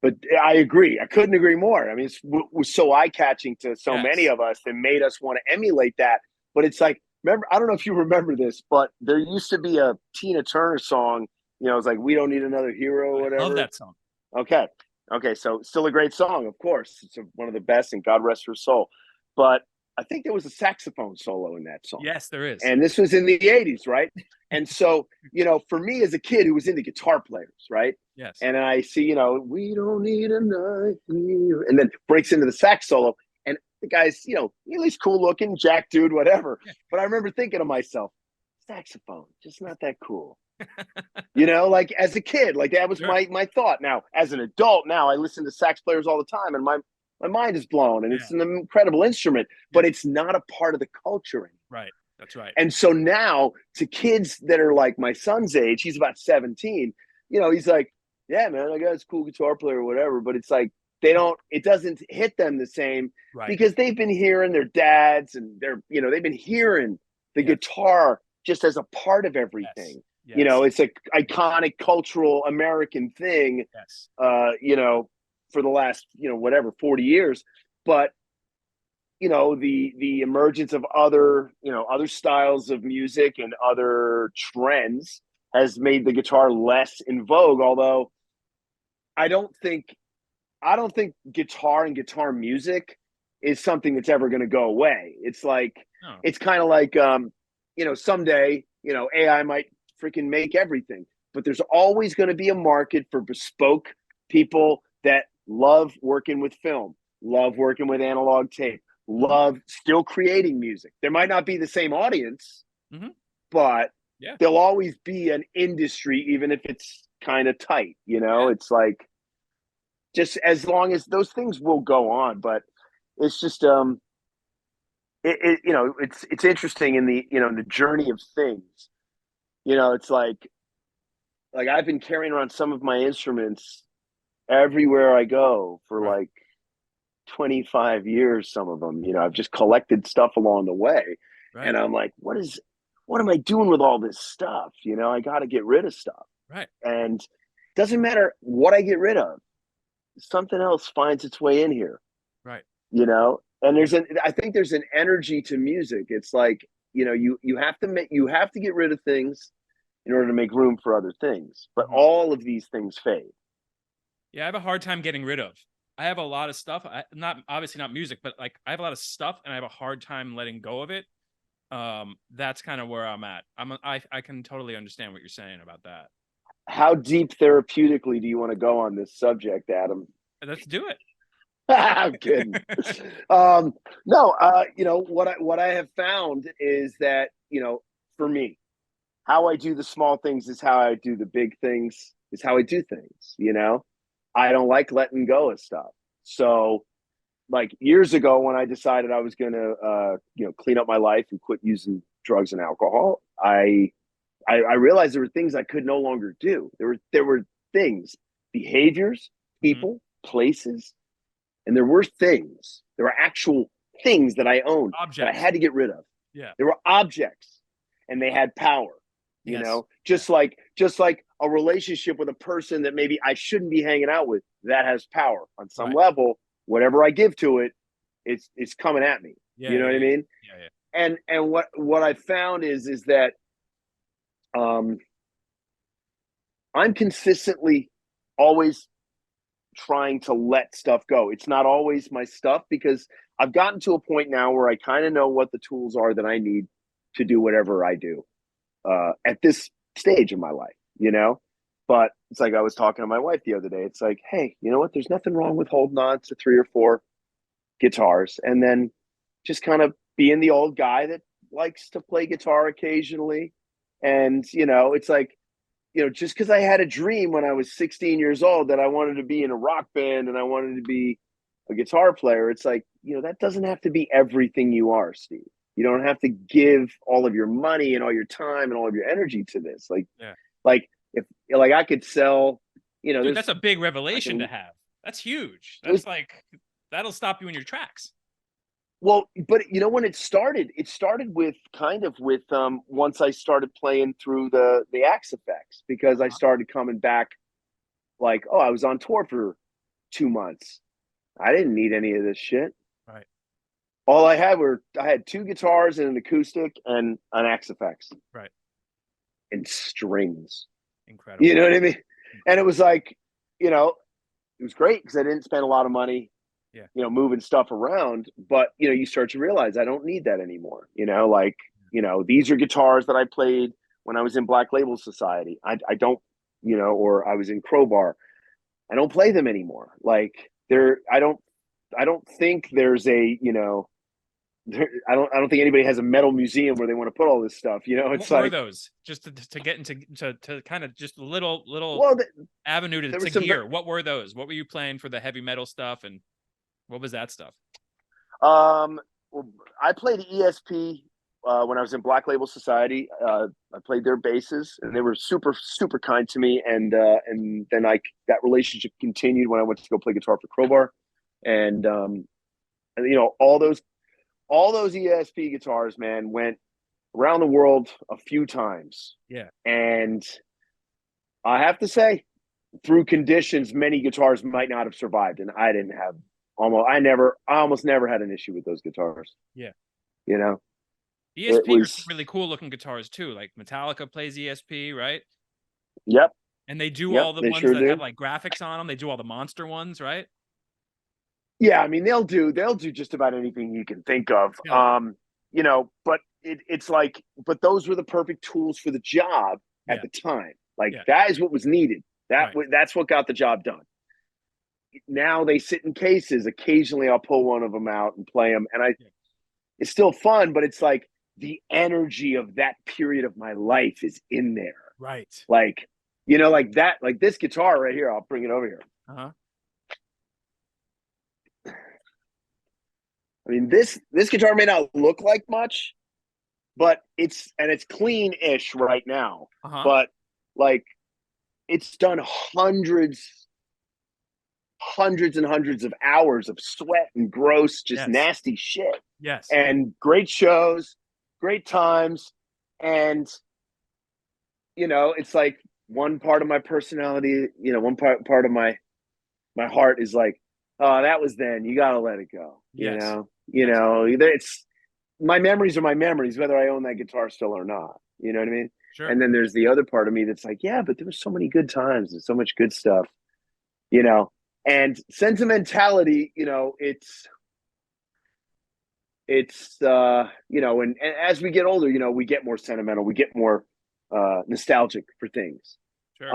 But I agree. I couldn't agree more. I mean, it was so eye-catching to so many Yes. of us that made us want to emulate that. But it's like, remember, I don't know if you remember this, but there used to be a Tina Turner song. It's like, "We Don't Need Another Hero," or I love whatever. that song. Okay. Okay. So still a great song, of course. It's one of the best, and God rest her soul. But I think there was a saxophone solo in that song. Yes, there is. And this was in the 80s, right? And so, for me as a kid who was into guitar players, right? Yes. And I see, "We don't need a night," and then breaks into the sax solo. And the guy's, he's cool looking, jack dude, whatever. Yeah. But I remember thinking to myself, saxophone, just not that cool. Like as a kid, like that was Sure. my thought. Now, as an adult, now I listen to sax players all the time, and my mind is blown, and it's an incredible instrument, but it's not a part of the culture anymore. Right. That's right. And so now to kids that are like my son's age, he's about 17, he's like, "Yeah, man, I got this cool guitar player or whatever." But it's like, it doesn't hit them the same, Right. because they've been hearing their dads and they've been hearing the guitar just as a part of everything. Yes. It's an iconic cultural American thing, Yes. For the last, 40 years. But the emergence of other styles of music and other trends has made the guitar less in vogue. Although I don't think guitar and guitar music is something that's ever going to go away. It's like, it's kind of like, someday, AI might freaking make everything, but there's always going to be a market for bespoke people that love working with film, love working with analog tape, love still creating music. There might not be the same audience, but there'll always be an industry, even if it's kind of tight. It's like, just as long as those things will go on. But it's just it's interesting in the in the journey of things. It's like I've been carrying around some of my instruments everywhere I go for like 25 years. Some of them, I've just collected stuff along the way. And I'm like, what am I doing with all this stuff? I got to get rid of stuff. Right. And it doesn't matter what I get rid of, something else finds its way in here. Right. And I think there's an energy to music. It's like, you have to get rid of things in order to make room for other things. But all of these things fade. Yeah, I have a hard time getting rid of. I have a lot of stuff. Obviously not music, but like I have a lot of stuff, and I have a hard time letting go of it. That's kind of where I'm at. I can totally understand what you're saying about that. How deep therapeutically do you want to go on this subject, Adam? Let's do it. I'm kidding. No, what I have found is that, for me, how I do the small things is how I do the big things, is how I do things. I don't like letting go of stuff. So like years ago, when I decided I was going to, clean up my life and quit using drugs and alcohol, I realized there were things I could no longer do. There were things, behaviors, people, places, and there were things. There were actual things that I owned that I had to get rid of. Yeah. There were objects, and they had power. Just like a relationship with a person that maybe I shouldn't be hanging out with, that has power on some level. Whatever I give to it, it's coming at me. Yeah, You know yeah, what I yeah, mean? yeah, yeah. And what I found is that um I'm consistently always trying to let stuff go. It's not always my stuff because I've gotten to a point now where I kind of know what the tools are that I need to do whatever I do at this stage of my life, you know? But it's like I was talking to my wife the other day. It's like, hey, you know what? There's nothing wrong with holding on to 3 or 4 guitars and then just kind of being the old guy that likes to play guitar occasionally. And, it's like, just because I had a dream when I was 16 years old that I wanted to be in a rock band and I wanted to be a guitar player, it's like, that doesn't have to be everything you are, Steve. You don't have to give all of your money and all your time and all of your energy to this. Yeah. Like if like I could sell, Dude, there's that's a big revelation to can, have. That's huge. was That's like that'll stop you in your tracks. well, but when it started with kind of with once I started playing through the Axe effects because I Uh-huh. started coming back like, oh, I was on tour for 2 months. I didn't need any of this shit. Right. All I had 2 guitars and an acoustic and an Axe effects Right. and strings. You Incredible. know what I mean? And it Incredible. was like, it was great because I didn't spend a lot of money, Yeah. moving stuff around. But you start to realize I don't need that anymore. Like, these are guitars that I played when I was in Black Label Society. I don't, or I was in Crowbar. I don't play them anymore. Like Right. I don't think there's a, I don't think anybody has a metal museum where they want to put all this stuff. It's What were like, those? Just to get into to kind of just a little well, avenue there to was some, gear. What were those? What were you playing for the heavy metal stuff, and what was that stuff? um, well, I played ESP when I was in Black Label Society. I played their basses, and they were super, super kind to me. And then that relationship continued when I went to go play guitar for Crowbar, and all those ESP guitars, man, went around the world a few times, Yeah. and I have to say, through conditions, many guitars might not have survived, and I didn't have I almost never had an issue with those guitars. Yeah. You know, it ESP are some was, really cool looking guitars too. Like Metallica plays ESP, right? yep, And they do yep, all the they ones sure that have do. like graphics on them. They do all the monster ones, right? Yeah, I mean they'll do just about anything you can think of. Kill it. But it's like, but those were the perfect tools for the job at Yeah. the time. Like Yeah. that is what was needed. Right. That's what got the job done. Now they sit in cases. Occasionally, I'll pull one of them out and play them, and Yeah. it's still fun. But it's like the energy of that period of my life is in there. Right. Like, like that, like this guitar right here. I'll bring it over here. Uh-huh. I mean, this guitar may not look like much, but it's clean-ish right now. Uh-huh. But like, it's done hundreds and hundreds of hours of sweat and gross, just Yes. nasty shit, Yes. and great shows, great times, and it's like one part of my personality, one part of my heart is like, oh, that was then. You got to let it go. Yes. You Yes. know, it's my memories are my memories, whether I own that guitar still or not. You know what I mean? Sure. And then there's the other part of me that's like, yeah, but there was so many good times and so much good stuff, you know. And sentimentality, and as we get older, we get more sentimental, we get more nostalgic for things. Sure.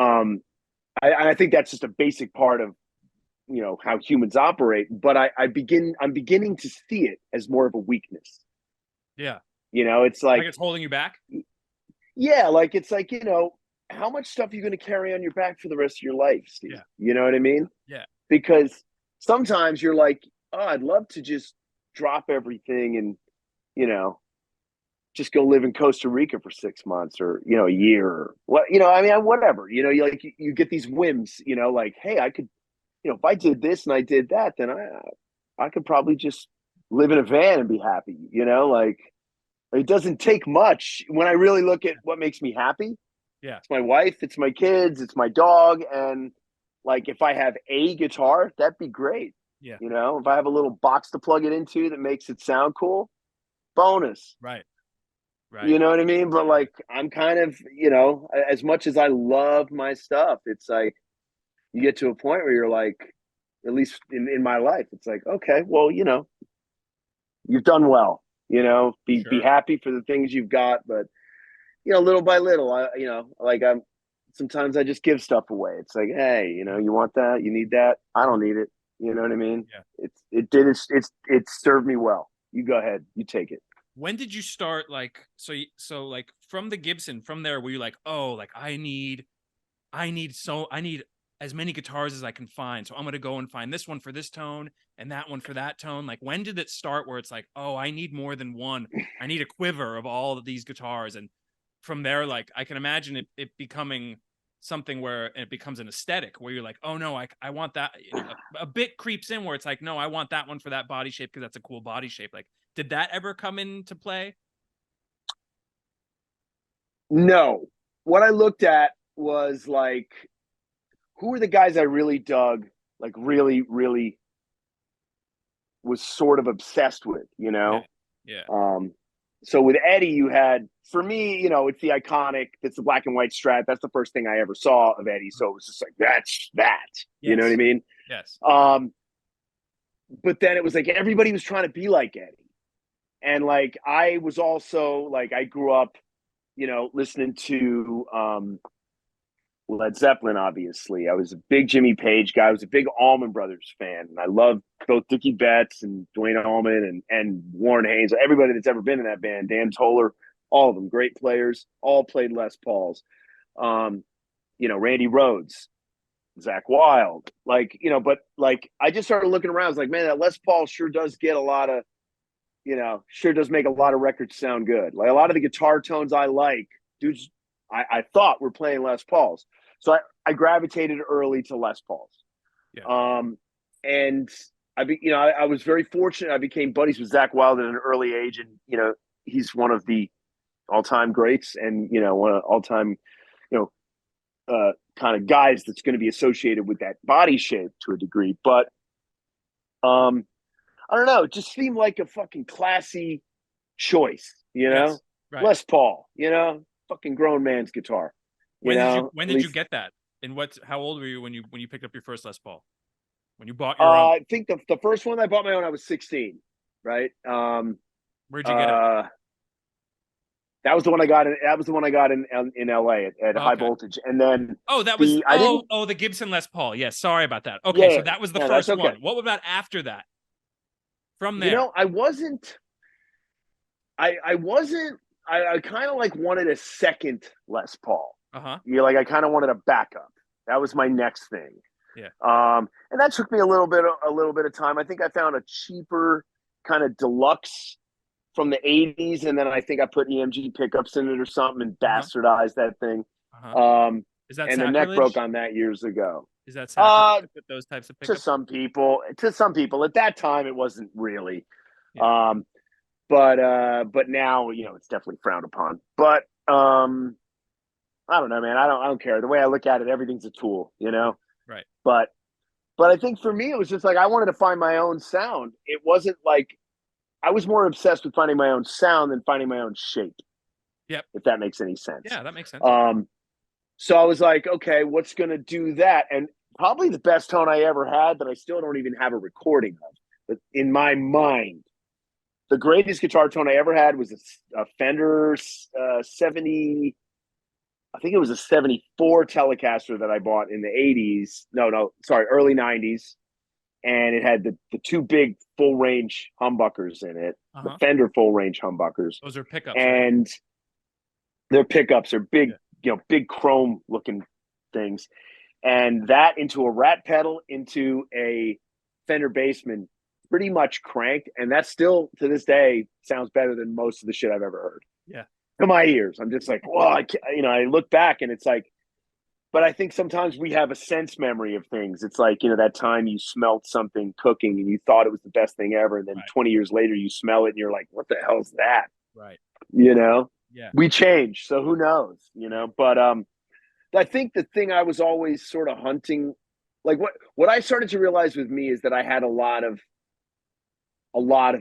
I think that's just a basic part of how humans operate, but I'm beginning to see it as more of a weakness. Yeah. It's like, Like it's holding you back? yeah, like it's like, how much stuff are you going to carry on your back for the rest of your life, Steve? Yeah. You know what I mean? Yeah. Because sometimes you're like, oh, I'd love to just drop everything and, just go live in Costa Rica for 6 months or, a year or what, I mean, whatever, you get these whims, like, hey, I could, if I did this and I did that, then I could probably just live in a van and be happy, like it doesn't take much when I really look at what makes me happy. Yeah. It's my wife, it's my kids, it's my dog. And like, if I have a guitar, that'd be great. Yeah. You know, if I have a little box to plug it into that makes it sound cool, bonus. Right. Right. You know what I mean? But like, I'm kind of, you know, as much as I love my stuff, it's like you get to a point where you're like, at least in my life, it's like, okay, well, you know, you've done well. You know, be Sure. happy for the things you've got, but you know, little by little, you know, like I'm sometimes I just give stuff away. It's like, hey, you know, you want that, you need that. I don't need it. You know what I mean? Yeah. It served me well. You go ahead, you take it. When did you start like so like from the Gibson from there were you like, oh, like I need as many guitars as I can find. So I'm going to go and find this one for this tone and that one for that tone. Like when did it start where it's like, oh, I need more than one. I need a quiver of all of these guitars. And from there, like I can imagine it becoming something where it becomes an aesthetic where you're like, oh no, I want that. You know, a bit creeps in where it's like, no, I want that one for that body shape because that's a cool body shape. Like, did that ever come into play? No. What I looked at was like, who were the guys I really dug, like really, really was sort of obsessed with, you Yeah. know? Yeah. So with Eddie, you had, for me, you know, it's the iconic, it's the black and white Strat. That's the first thing I ever saw of Eddie. So it was just like, that's that. You know what I Yes. mean? Yes. But then it was like everybody was trying to be like Eddie. And like I was also like I grew up, you know, listening to Led Zeppelin, obviously. I was a big Jimmy Page guy. I was a big Allman Brothers fan. And I loved both Dickie Betts and Dwayne Allman and Warren Haynes, everybody that's ever been in that band, Dan Toller, all of them, great players, all played Les Pauls. Um, you know, Randy Rhoads, Zach Wild. Like, you know, but like I just started looking around. I was like, man, that Les Paul sure does get a lot of, you know, sure does make a lot of records sound good. Like a lot of the guitar tones I like, dudes, I thought were playing Les Pauls. So I gravitated early to Les Pauls. Yeah. And you know, I was very fortunate. I became buddies with Zach Wild at an early age. And, you know, he's one of the all-time greats and, you know, one of all-time, you know, kind of guys that's going to be associated with that body shape to a degree. But, I don't know. It just seemed like a fucking classy choice, you know? Yes. Right. Les Paul, you know? Fucking grown man's guitar. You know? When At did you least get that? And how old were you when you picked up your first Les Paul? When you bought your own? I think the first one I bought my own, I was 16, right? Where'd you get it? Uh that was the one I got in LA at High Okay. Voltage. And then Oh, that was I didn't the Gibson Les Paul. Yes, sorry about that. Okay, yeah, so that was the no, that's first okay. one. What about after that? From You there. know, I kind of like wanted a second Les Paul. Uh-huh. You know, like I kind of wanted a backup. That was my next thing. Yeah. And that took me a little bit of time. I think I found a cheaper kind of deluxe from the 80s, and then I think I put EMG pickups in it or something and Uh-huh. bastardized that thing. Uh-huh. Is that And the neck broke sacrilege? on that years ago. Is that sacrilege to put those types of To pickups? some people, at that time, it wasn't really. Yeah. But now, you know, it's definitely frowned upon. But I don't know, man. I don't care. The way I look at it, everything's a tool, you know. Right. But I think for me, it was just like I wanted to find my own sound. It wasn't like I was more obsessed with finding my own sound than finding my own shape. Yep. If that makes any sense. Yeah, that makes sense. So I was like, okay, what's going to do that? And probably the best tone I ever had that I still don't even have a recording of, but in my mind, the greatest guitar tone I ever had was a Fender 70. I think it was a 74 Telecaster that I bought in the 80s. No, sorry, early 90s. And it had the two big full range humbuckers in it, the Fender full range humbuckers. Those are pickups, and right? Their pickups are big, you know, big chrome looking things. And that into a Ratt pedal, into a Fender Bassman, pretty much cranked. And that still, to this day, sounds better than most of the shit I've ever heard. Yeah. To my ears. I'm just like, well, I look back and it's like, but I think sometimes we have a sense memory of things. It's like, you know, that time you smelled something cooking and you thought it was the best thing ever. And then 20 years later, you smell it and you're like, what the hell's that? Right. You know? Yeah. We change. So who knows, you know? But I think the thing I was always sort of hunting like what I started to realize with me is that I had a lot of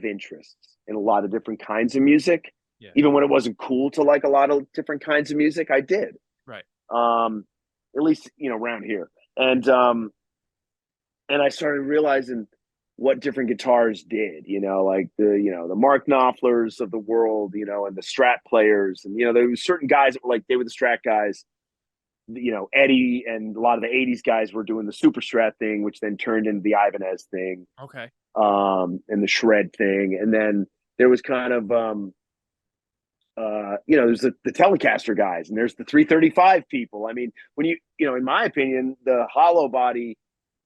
interests in a lot of different kinds of music. Yeah. Even when it wasn't cool to like a lot of different kinds of music, I did. Right. At least, you know, around here. And I started realizing what different guitars did, you know, like the Mark Knopflers of the world, you know, and the Strat players. And, you know, there were certain guys that were like, they were the Strat guys. You know, Eddie and a lot of the 80s guys were doing the Super Strat thing, which then turned into the Ibanez thing. Okay. And the shred thing. And then there was kind of, you know, there's the Telecaster guys and there's the 335 people. I mean, when you know, in my opinion, the hollow body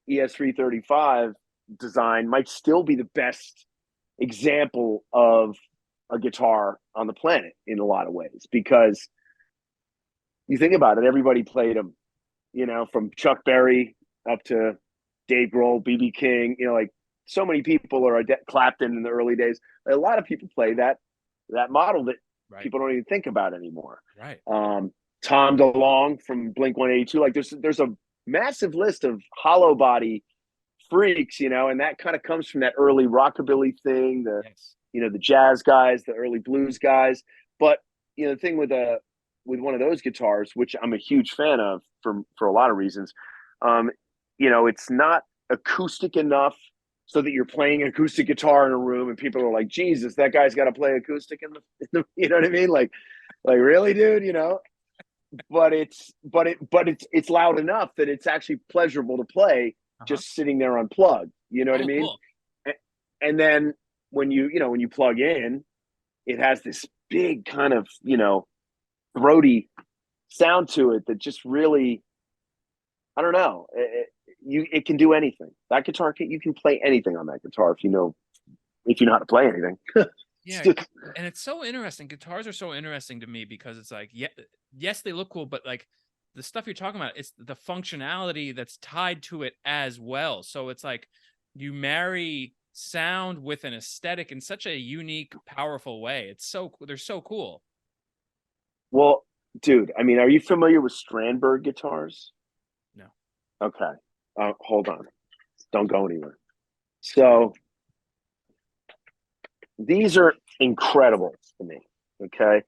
ES335 design might still be the best example of a guitar on the planet in a lot of ways, because you think about it, everybody played them, you know, from Chuck Berry up to Dave Grohl, BB King, you know, like so many people are Clapton in the early days. A lot of people play that model that Right. people don't even think about anymore. Right. Tom DeLonge from Blink-182. Like there's a massive list of hollow body freaks, you know, and that kind of comes from that early rockabilly thing, Yes. you know, the jazz guys, the early blues guys. But you know, the thing with one of those guitars, which I'm a huge fan of for a lot of reasons, you know, it's not acoustic enough so that you're playing acoustic guitar in a room and people are like, Jesus, that guy's got to play acoustic in the you know what I mean? Like really, dude, you know. But it's loud enough that it's actually pleasurable to play just sitting there unplugged. You know what I mean? Cool. And then when you plug in, it has this big kind of, you know, throaty sound to it that just really, I don't know. It can do anything. That guitar you can play anything on that guitar if you know how to play anything. Yeah. And it's so interesting. Guitars are so interesting to me because it's like, yes, they look cool, but like the stuff you're talking about, it's the functionality that's tied to it as well. So it's like you marry sound with an aesthetic in such a unique, powerful way. They're so cool. Well, dude, I mean, are you familiar with Strandberg guitars? No. Okay. Hold on. Don't go anywhere. So these are incredible to me. Okay.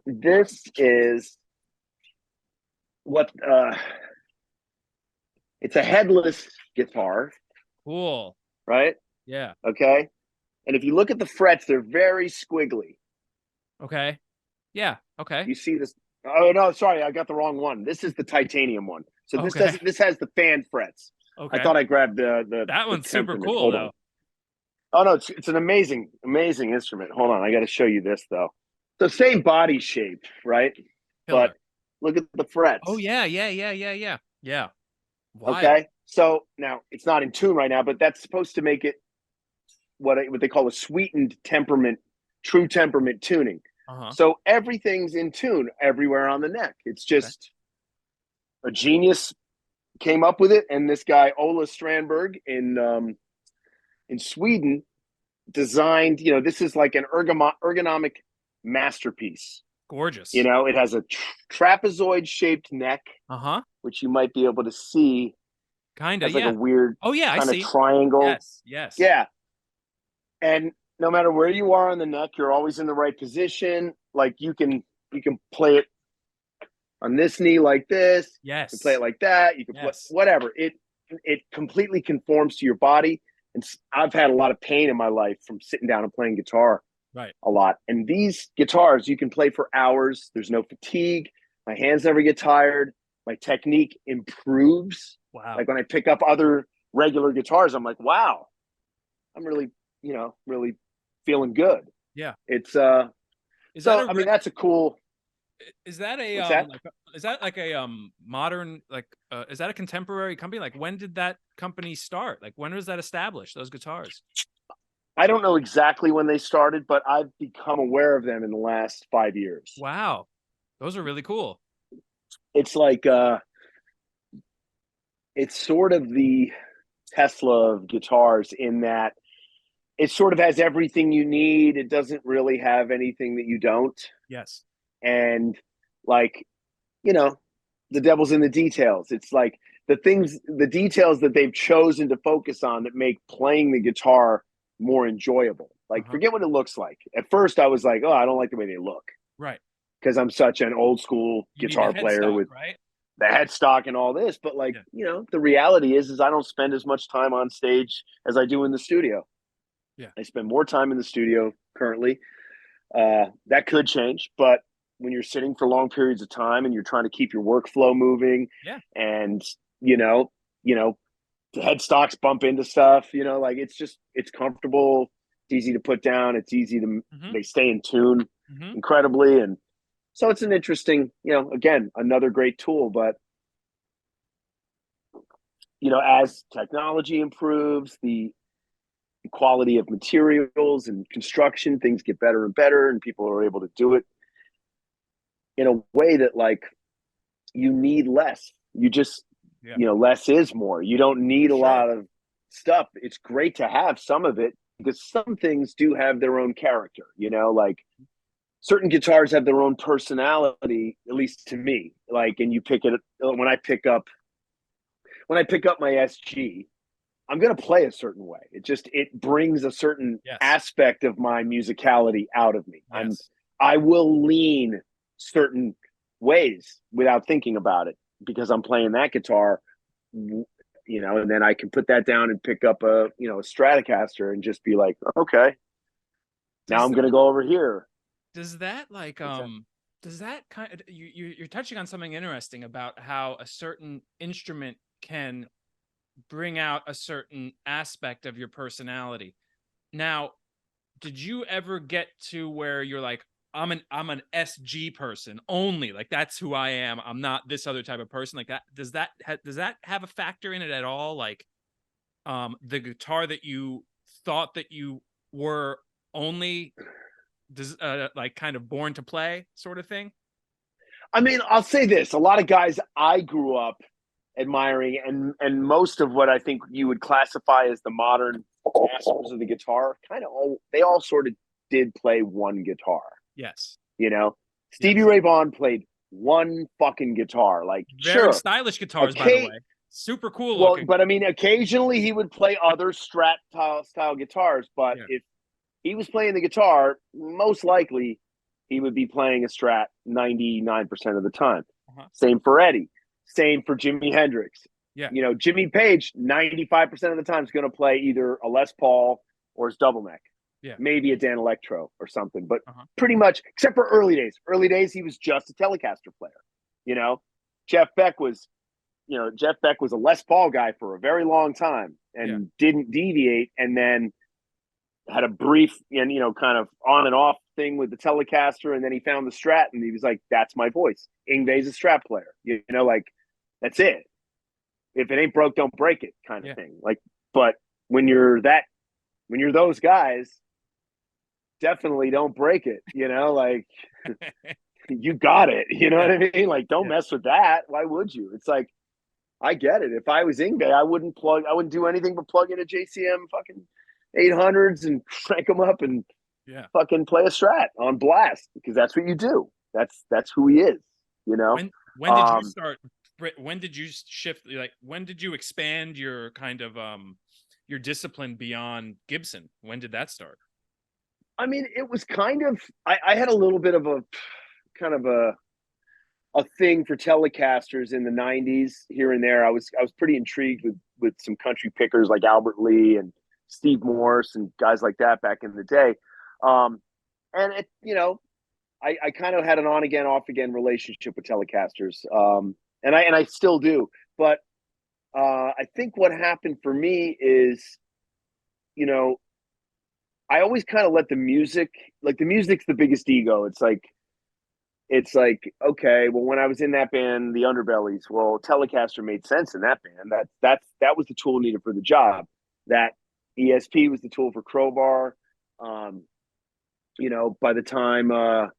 This is what it's a headless guitar. Cool. Right? Yeah. Okay. And if you look at the frets, they're very squiggly. Okay. Yeah. Okay. You see this? Oh no, sorry, I got the wrong one. This is the titanium one. So this Okay. this has the fan frets. Okay. I thought I grabbed the that one's super temperament. cool Hold though. on. Oh no, it's an amazing instrument. Hold on, I got to show you this though. So same body shape, right? Killer. But look at the frets. Oh yeah. Yeah. Wild. Okay. So now it's not in tune right now, but that's supposed to make it what they call a sweetened temperament, true temperament tuning. So everything's in tune everywhere on the neck. It's just a genius came up with it, and this guy Ola Strandberg in Sweden designed. You know, this is like an ergonomic masterpiece. Gorgeous. You know, it has a trapezoid shaped neck, which you might be able to see. Kind of, like a weird, kind I see. Of triangle. Yes. Yeah. And no matter where you are on the neck, you're always in the right position. Like you can play it on this knee like this. Yes. You can play it like that. You can play whatever. It completely conforms to your body. And I've had a lot of pain in my life from sitting down and playing guitar a lot. And these guitars, you can play for hours. There's no fatigue. My hands never get tired. My technique improves. Wow. Like when I pick up other regular guitars, I'm like, wow, I'm really, you know, really feeling good. Yeah. It's I mean, that's a cool. Is that a is that like a modern, like is that a contemporary company? Like when did that company start? Like when was that established, those guitars? I don't know exactly when they started, but I've become aware of them in the last 5 years. Wow. Those are really cool. It's like it's sort of the Tesla of guitars in that it sort of has everything you need. It doesn't really have anything that you don't. Yes. And like, you know, the devil's in the details. It's like the details that they've chosen to focus on that make playing the guitar more enjoyable. Like, forget what it looks like. At first, I was like, oh, I don't like the way they look. Right. Because I'm such an old school You need the guitar player headstock, with right? the headstock and all this. But like, Yeah. the reality is I don't spend as much time on stage as I do in the studio. Yeah. I spend more time in the studio currently. That could change, but when you're sitting for long periods of time and you're trying to keep your workflow moving, Yeah. and the headstocks bump into stuff, like it's comfortable, it's easy to put down, it's easy to they stay in tune incredibly, and so it's an interesting, again, another great tool. But as technology improves, the quality of materials and construction, things get better and better, and people are able to do it in a way that, like, you need less. You just, less is more. You don't need a lot of stuff. It's great to have some of it because some things do have their own character, like certain guitars have their own personality, at least to me. Like, and you pick it when I pick up my SG, I'm going to play a certain way. It brings a certain aspect of my musicality out of me. Yes. I will lean certain ways without thinking about it because I'm playing that guitar, and then I can put that down and pick up a Stratocaster and just be like, okay, now I'm going to go over here. Does that does that kind of, you're touching on something interesting about how a certain instrument can bring out a certain aspect of your personality. Now, did you ever get to where you're like, I'm an SG person only, like that's who I am, I'm not this other type of person? Like that, does that have a factor in it at all? Like the guitar that you thought that you were only like kind of born to play sort of thing? I mean, I'll say this, a lot of guys I grew up admiring, and most of what I think you would classify as the modern masters of the guitar, they all sort of did play one guitar. Yes. Stevie Ray Vaughan played one fucking guitar. Like, very stylish guitars, by the way. Super cool looking. But I mean, occasionally he would play other Strat style guitars. But if he was playing the guitar, most likely he would be playing a Strat 99% of the time. Same for Eddie. Same for Jimi Hendrix. Yeah. Jimmy Page, 95% of the time is going to play either a Les Paul or his double neck. Yeah. Maybe a Dan Electro or something, but pretty much, except for early days. Early days, he was just a Telecaster player. Jeff Beck was a Les Paul guy for a very long time and didn't deviate, and then had a brief and kind of on and off thing with the Telecaster, and then he found the Strat, and he was like, "That's my voice. Yngwie's a Strat player." Like, that's it. If it ain't broke, don't break it, kind of thing. Like, but when you're those guys, definitely don't break it, like you got it, what I mean? Like, don't mess with that. Why would you? It's like, I get it. If I was Yngwie, I wouldn't do anything but plug in a JCM fucking 800s and crank them up and fucking play a Strat on blast, because that's what you do. That's who he is, When did you start? When did you shift? Like, when did you expand your kind of your discipline beyond Gibson? When did that start? I mean, it was kind of, I had a little bit of a kind of a thing for Telecasters in the 90s here and there. I was pretty intrigued with some country pickers like Albert Lee and Steve Morse and guys like that back in the day. And it, I kind of had an on again, off again relationship with Telecasters. And I still do. But I think what happened for me is, I always kind of let the music's the biggest ego. It's like, okay, well, when I was in that band, the Underbellies, well, Telecaster made sense in that band. That was the tool needed for the job. That ESP was the tool for Crowbar. By the time I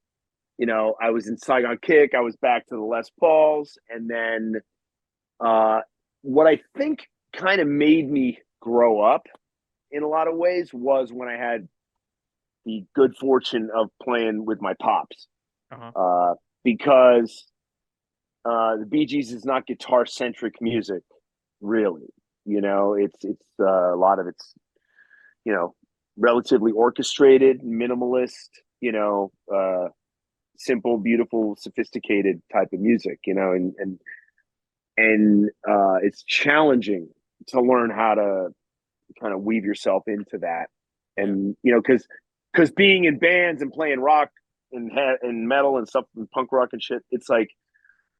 was in Saigon Kick, I was back to the Les Pauls, and then what I think kind of made me grow up in a lot of ways was when I had the good fortune of playing with my pops. Because the Bee Gees is not guitar-centric music. really. It's a lot of it's, you know, relatively orchestrated, minimalist, simple, beautiful, sophisticated type of music, and it's challenging to learn how to kind of weave yourself into that. Yeah. And because being in bands and playing rock and metal and stuff and punk rock and shit, it's like,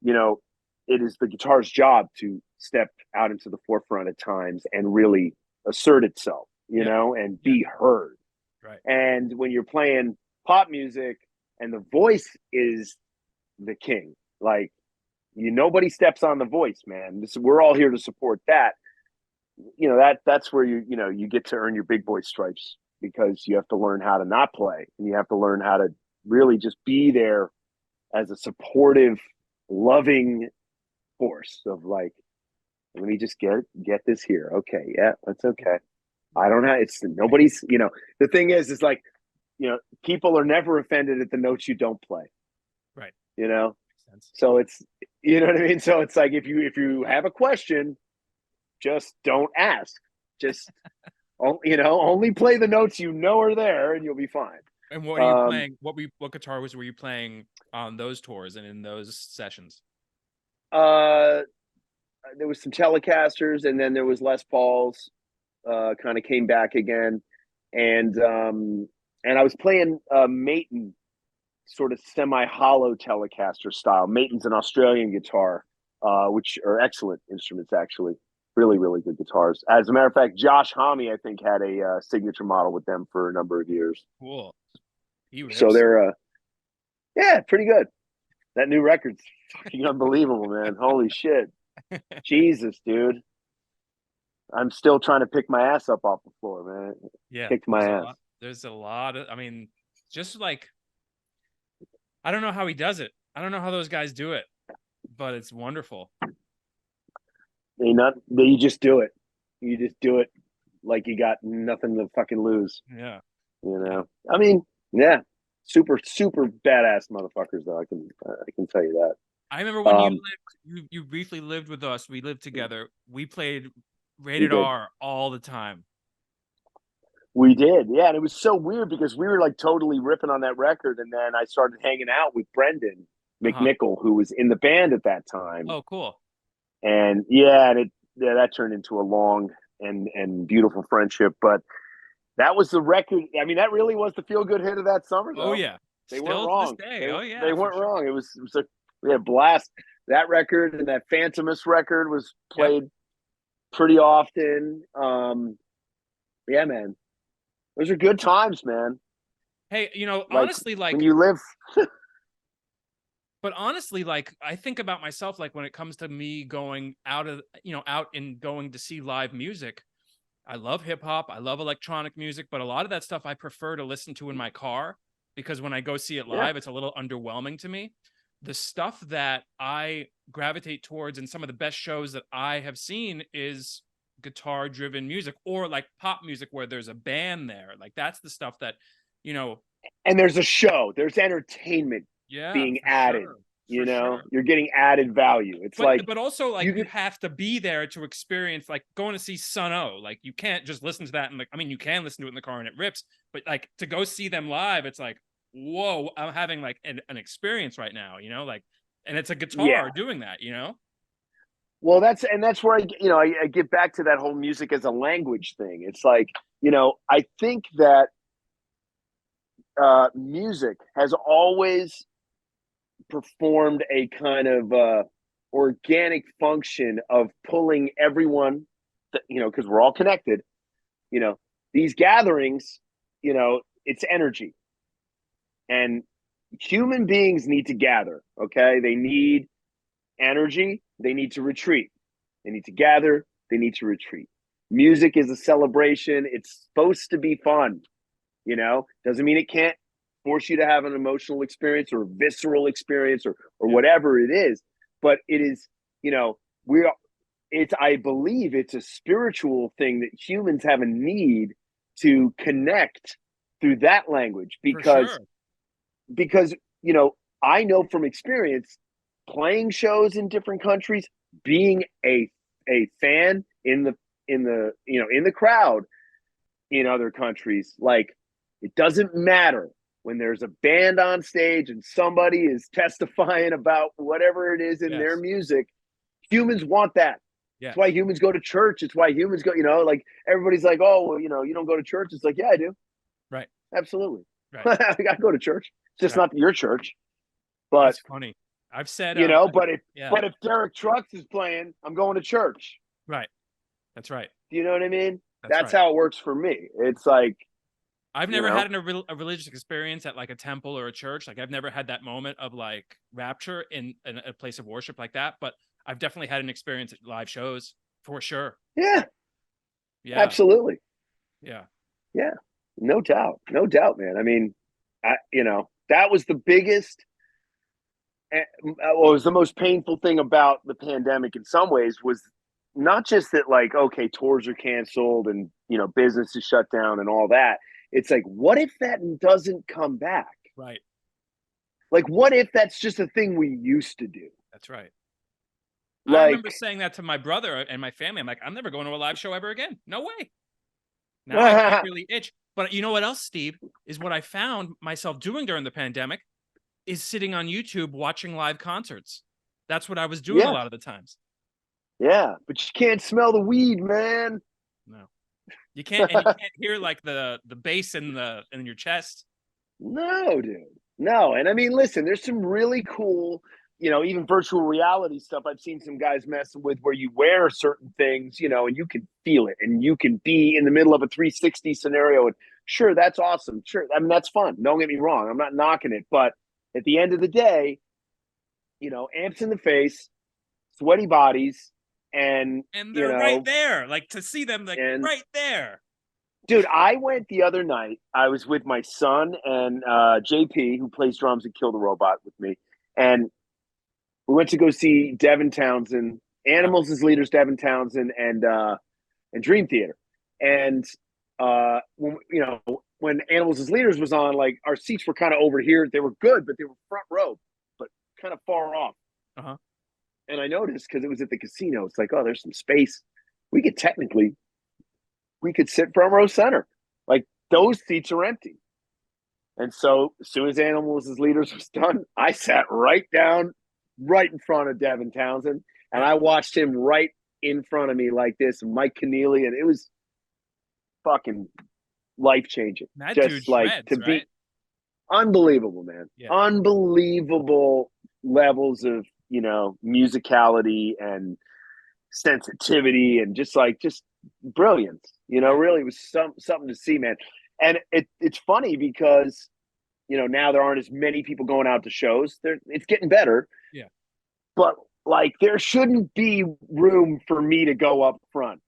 you know it is the guitar's job to step out into the forefront at times and really assert itself, Yeah. and Yeah. be heard. Right. And when you're playing pop music and the voice is the king, like, nobody steps on the voice, man. We're all here to support that. That's where you get to earn your big boy stripes, because you have to learn how to not play, and you have to learn how to really just be there as a supportive, loving force of like, let me just get this here. Okay, yeah, that's okay. I don't have it's nobody's. The thing is like, people are never offended at the notes you don't play. Right. You know, Makes sense. so it's, you know what I mean. So it's like, if you have a question, just don't ask. Just only play the notes are there, and you'll be fine. And what are you playing? What guitar were you playing on those tours and in those sessions? Uh, there was some Telecasters, and then there was Les Pauls. Kind of came back again, and I was playing Maton, sort of semi-hollow Telecaster style. Maton's an Australian guitar, which are excellent instruments, actually. Really, really good guitars. As a matter of fact, Josh Homme, I think, had a signature model with them for a number of years. Cool. He So rips. they're, yeah, pretty good. That new record's fucking unbelievable, man. Holy shit. Jesus, dude. I'm still trying to pick my ass up off the floor, man. Yeah. Kicked my ass. There's a lot of, I mean, just like, I don't know how he does it. I don't know how those guys do it, but it's wonderful. You just do it. You just do it like you got nothing to fucking lose. Yeah. I mean, yeah, super super badass motherfuckers though. I can tell you that. I remember when Um, you briefly lived with us. We lived together. We played we rated did, R all the time. we did, yeah. And it was so weird because we were like totally ripping on that record, and then I started hanging out with Brendan Uh-huh. McNichol, who was in the band at that time, Oh, cool. and that turned into a long and beautiful friendship. But that was the record. I mean, that really was the feel good hit of that summer, Oh though. yeah. They weren't Still to this wrong. day. They Oh yeah, they for weren't sure. wrong. We had a blast. That record and that Phantomus record was Yep. played pretty often. Yeah, man, those are good times, man. Hey, Like honestly, when like, you live. but honestly, like, I think about myself, like, when it comes to me going out and going to see live music. I love hip hop. I love electronic music, but a lot of that stuff I prefer to listen to in my car because when I go see it Yeah, live, it's a little underwhelming to me. The stuff that I gravitate towards and some of the best shows that I have seen is guitar driven music or like pop music where there's a band there. Like that's the stuff that, you know, and there's a show. There's entertainment yeah, being for added. sure. For sure. You're getting added value. It's like But also like you you could. have to be there to experience like going to see Sun O. Like you can't just listen to that and like I mean you can listen to it in the car and it rips, but like to go see them live, it's like whoa, I'm having like an experience right now, like, and it's a Yeah. guitar doing that. Well, that's where I get back to that whole music as a language thing. It's like, I think that music has always performed a kind of organic function of pulling everyone, because we're all connected. These gatherings, it's energy, and human beings need to gather. Okay, they need energy. They need to retreat. They need to gather. They need to retreat. Music is a celebration. It's supposed to be fun. Doesn't mean it can't force you to have an emotional experience or a visceral experience or Yeah, whatever it is. But it is, we are. It's, I believe it's a spiritual thing that humans have a need to connect through that language, for sure. because I know from experience, playing shows in different countries, being a a fan in the crowd in other countries, like it doesn't matter when there's a band on stage and somebody is testifying about whatever it is in their Yes. music. Humans want that. Yes. It's why humans go to church. It's why humans go, like everybody's like, oh, well, you don't go to church. It's like, yeah, I do. Right. Absolutely. Right. I got to go to church. It's just Right. not your church. But, That's funny. I've said, but if, yeah. but if Derek Trucks is playing, I'm going to church. Right. That's right. Do you know what I mean? That's right. how it works for me. It's like, I've never had a religious experience at like a temple or a church. Like I've never had that moment of like rapture in a place of worship like that. But I've definitely had an experience at live shows for sure. Yeah. Yeah. Absolutely. Yeah. Yeah. No doubt. No doubt, man. I mean, that was the biggest, was the most painful thing about the pandemic in some ways was not just that, like, okay, tours are canceled and, business is shut down and all that. It's like, what if that doesn't come back? Right. Like, what if that's just a thing we used to do? That's right. Like, I remember saying that to my brother and my family. I'm like, I'm never going to a live show ever again. No way. Now I can't really itch. But you know what else, Steve, is what I found myself doing during the pandemic is sitting on YouTube watching live concerts. That's what I was doing a lot of the times. Yeah, but you can't smell the weed, man. No. You can't, and you can't hear like the bass in your chest. No, dude. No. And I mean, listen, there's some really cool, even virtual reality stuff I've seen some guys messing with where you wear certain things, and you can feel it and you can be in the middle of a 360 scenario. And sure, that's awesome. Sure. I mean, that's fun. Don't get me wrong. I'm not knocking it. But at the end of the day, amps in the face, sweaty bodies, and they're right there. Like to see them right there. Dude, I went the other night. I was with my son and JP, who plays drums and Kill the Robot with me. And we went to go see Devin Townsend, Animals as Leaders, Devin Townsend, and Dream Theater. And when Animals as Leaders was on, like our seats were kind of over here. They were good, but they were front row, but kind of far off. Uh-huh. And I noticed because it was at the casino, it's like, oh, there's some space. We could sit front row center. Like those seats are empty. And so as soon as Animals as Leaders was done, I sat right down, right in front of Devin Townsend. And I watched him right in front of me like this, Mike Keneally. And it was fucking life-changing. That just dude like shreds, to be right? unbelievable, man. Yeah. Unbelievable levels of, musicality and sensitivity and just brilliance. Really was something to see, man. And it's funny because now there aren't as many people going out to shows. It's getting better. Yeah. But like there shouldn't be room for me to go up front.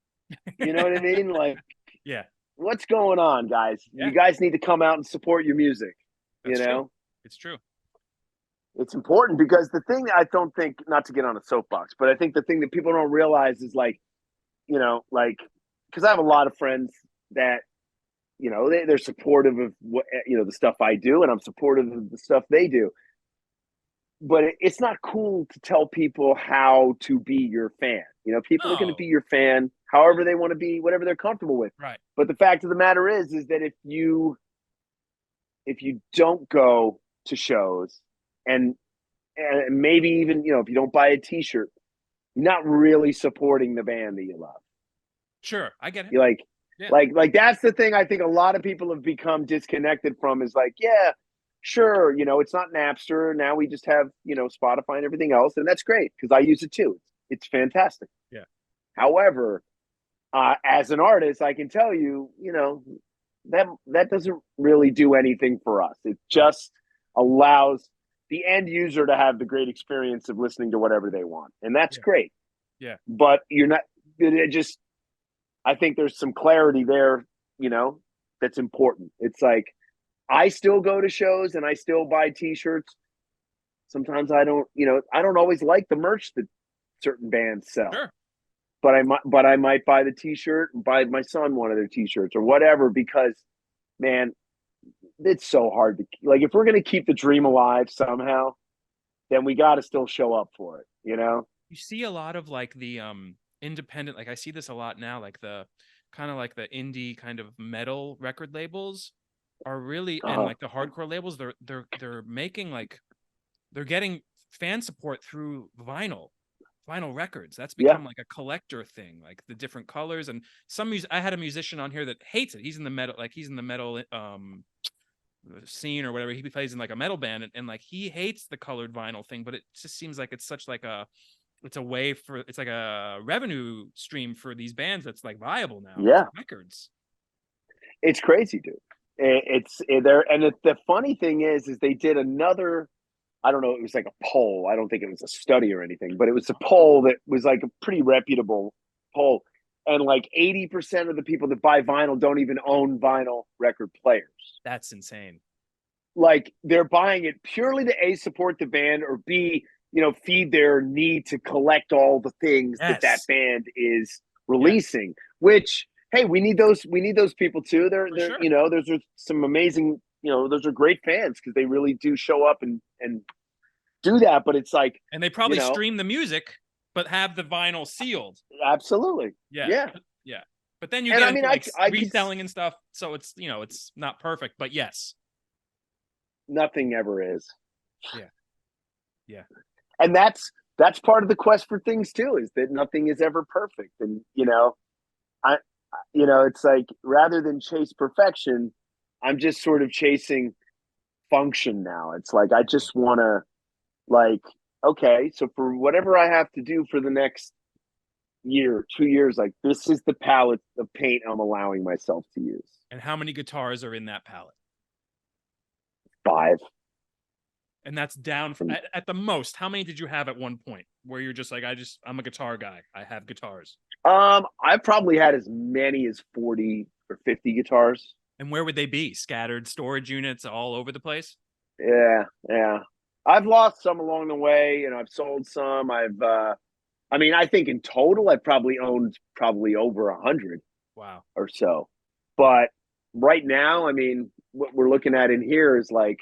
You know what I mean? Like, yeah. What's going on, guys? Yeah. You guys need to come out and support your music. That's true. It's true. It's important because the thing I don't think, not to get on a soapbox, but I think the thing that people don't realize is because I have a lot of friends that, they're supportive of what, the stuff I do, and I'm supportive of the stuff they do. But it's not cool to tell people how to be your fan. People are going to be your fan however they want to be, whatever they're comfortable with. Right. But the fact of the matter is that if you don't go to shows and maybe even, if you don't buy a t-shirt, you're not really supporting the band that you love. Sure. I get it. You're like that's the thing I think a lot of people have become disconnected from is like, yeah, sure, it's not Napster. Now we just have, Spotify and everything else. And that's great because I use it too. It's fantastic. Yeah. However, as an artist, I can tell you, that doesn't really do anything for us. It just allows the end user to have the great experience of listening to whatever they want. And that's great. Yeah. But I think there's some clarity there, that's important. It's like, I still go to shows and I still buy t-shirts. Sometimes I don't always like the merch that certain bands sell. Sure. But I might buy the t-shirt and buy my son one of their t-shirts or whatever, because man, it's so hard to, like, if we're going to keep the dream alive somehow, then we got to still show up for it. You see a lot of like the independent, like I see this a lot now, like the kind of like the indie kind of metal record labels are really, and like the hardcore labels, they're making like, they're getting fan support through vinyl records. That's Yeah. become like a collector thing, like the different colors. And I had a musician on here that hates it. He's in the metal scene or whatever. He plays in like a metal band, and like he hates the colored vinyl thing, but it just seems like it's such like it's a way for, it's like a revenue stream for these bands that's like viable now. Yeah. Records. It's crazy, dude. It's there. And the funny thing is they did another, I don't know, it was like a poll. I don't think it was a study or anything, but it was a poll that was like a pretty reputable poll. And like 80% of the people that buy vinyl don't even own vinyl record players. That's insane. Like they're buying it purely to A, support the band, or B, feed their need to collect all the things that band is releasing, which, hey, we need those people too. They're sure. Those are some amazing, those are great fans because they really do show up and do that. But it's like, and they probably stream the music, but have the vinyl sealed. Absolutely. Yeah. But then you get into like reselling and stuff. So it's, it's not perfect, but yes. Nothing ever is. Yeah. And that's part of the quest for things too, is that nothing is ever perfect. And, it's like, rather than chase perfection, I'm just sort of chasing function now. It's like, I just want to, like, okay, so for whatever I have to do for the next year, 2 years, like, this is the palette of paint I'm allowing myself to use. And how many guitars are in that palette? 5. And that's down from, at the most. How many did you have at one point where you're just like, I'm a guitar guy, I have guitars? I probably had as many as 40 or 50 guitars. And where would they be? Scattered storage units all over the place? Yeah. I've lost some along the way, I've sold some. I think in total I probably owned over 100. Wow. Or so. But right now, what we're looking at in here is like,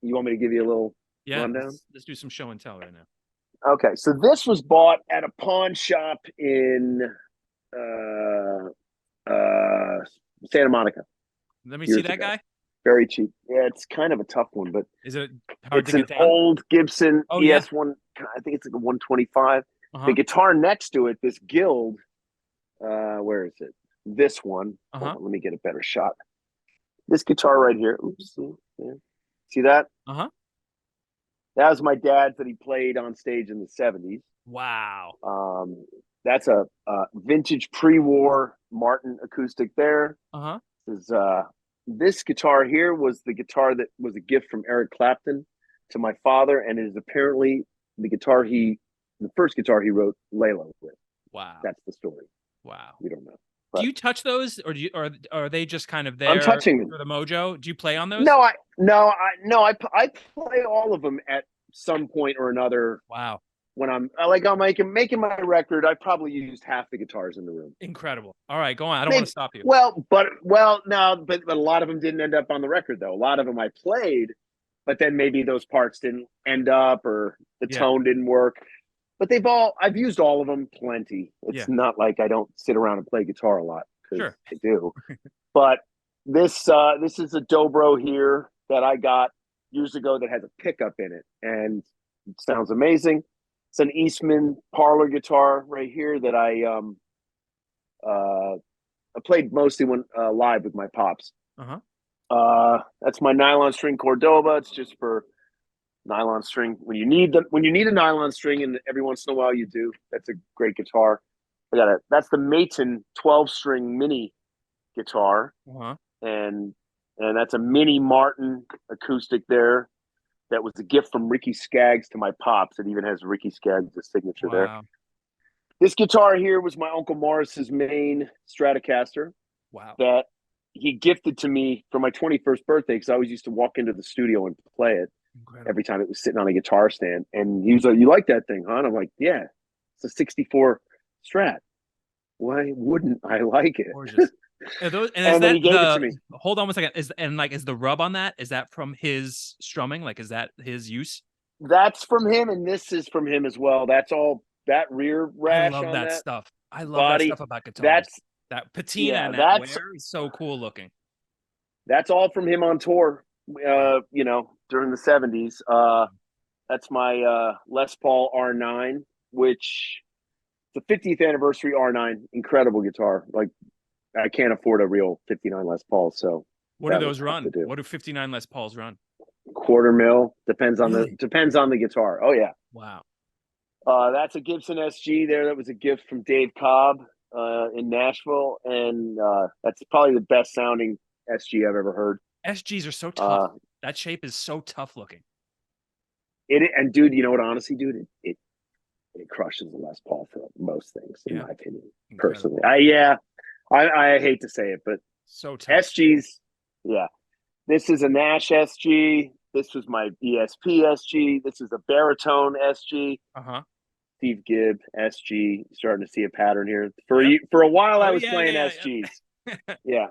you want me to give you a little rundown? Let's do some show and tell right now. Okay, so this was bought at a pawn shop in Santa Monica. Let me see that guy. Very cheap. Yeah, it's kind of a tough one, but is it hard to get down? It's an old Gibson ES1. I think it's like a 125. The guitar next to it, this Guild. Where is it? This one. Hold on, let me get a better shot. This guitar right here. Oops. See that? That was my dad's that he played on stage in the 70s. Wow. That's a vintage pre-war Martin acoustic there. This guitar here was the guitar that was a gift from Eric Clapton to my father, and it is apparently the first guitar he wrote Layla with. Wow. That's the story. Wow. We don't know. Do you touch those, or are they just kind of there? I'm touching them for the mojo. Do you play on those? No, I play all of them at some point or another. Wow. When I'm making my record, I probably used half the guitars in the room. Incredible. All right, go on. I don't want to stop you. But a lot of them didn't end up on the record though. A lot of them I played, but then maybe those parts didn't end up, or the tone didn't work. But I've used all of them plenty. It's not like I don't sit around and play guitar a lot, because I do. But this is a dobro here that I got years ago that has a pickup in it, and it sounds amazing. It's an Eastman parlor guitar right here that I played mostly when live with my pops. That's my nylon string Cordoba. It's just for nylon string when you need a nylon string, and every once in a while you do. That's a great guitar. That's the Maton 12-string mini guitar, and that's a mini Martin acoustic there. That was a gift from Ricky Skaggs to my pops. It even has Ricky Skaggs' signature there. This guitar here was my Uncle Morris's main Stratocaster. Wow. That he gifted to me for my 21st birthday, because I always used to walk into the studio and play it. Incredible. Every time it was sitting on a guitar stand. And he was like, "You like that thing, huh?" And I'm like, "Yeah, it's a 64 Strat. Why wouldn't I like it?" Gorgeous. And then he gave it to me. Hold on 1 second. Is the rub on that? Is that from his strumming? Like, is that his use? That's from him, and this is from him as well. That's all that rear I rash love on that that stuff. I love that body, stuff about guitars. that's That patina yeah, and that that's wear is so cool looking. that's all from him on tour. Wow. You know, during the '70s. That's my Les Paul R9, which the 50th anniversary R9, incredible guitar. Like I can't afford a real 59 Les Paul, so What do that was those tough to run? do. What do 59 Les Pauls run? Quarter mil depends on Really? the guitar. Oh yeah, Wow. that's a Gibson SG. There, that was a gift from Dave Cobb in Nashville, and that's probably the best sounding SG I've ever heard. SGs are so tough. Uh, That shape is so tough looking. it and dude, you know what? Honestly, dude, it crushes the Les Paul for most things, in Yeah. my opinion. Incredible. Personally, I hate to say it, but So tough. SGs, yeah. This is a Nash SG. This was my ESP SG. This is a baritone SG. Uh-huh. Steve Gibb SG. Starting to see a pattern here. Yep. For a while, Oh I was yeah, playing yeah, SGs. yeah. Yeah,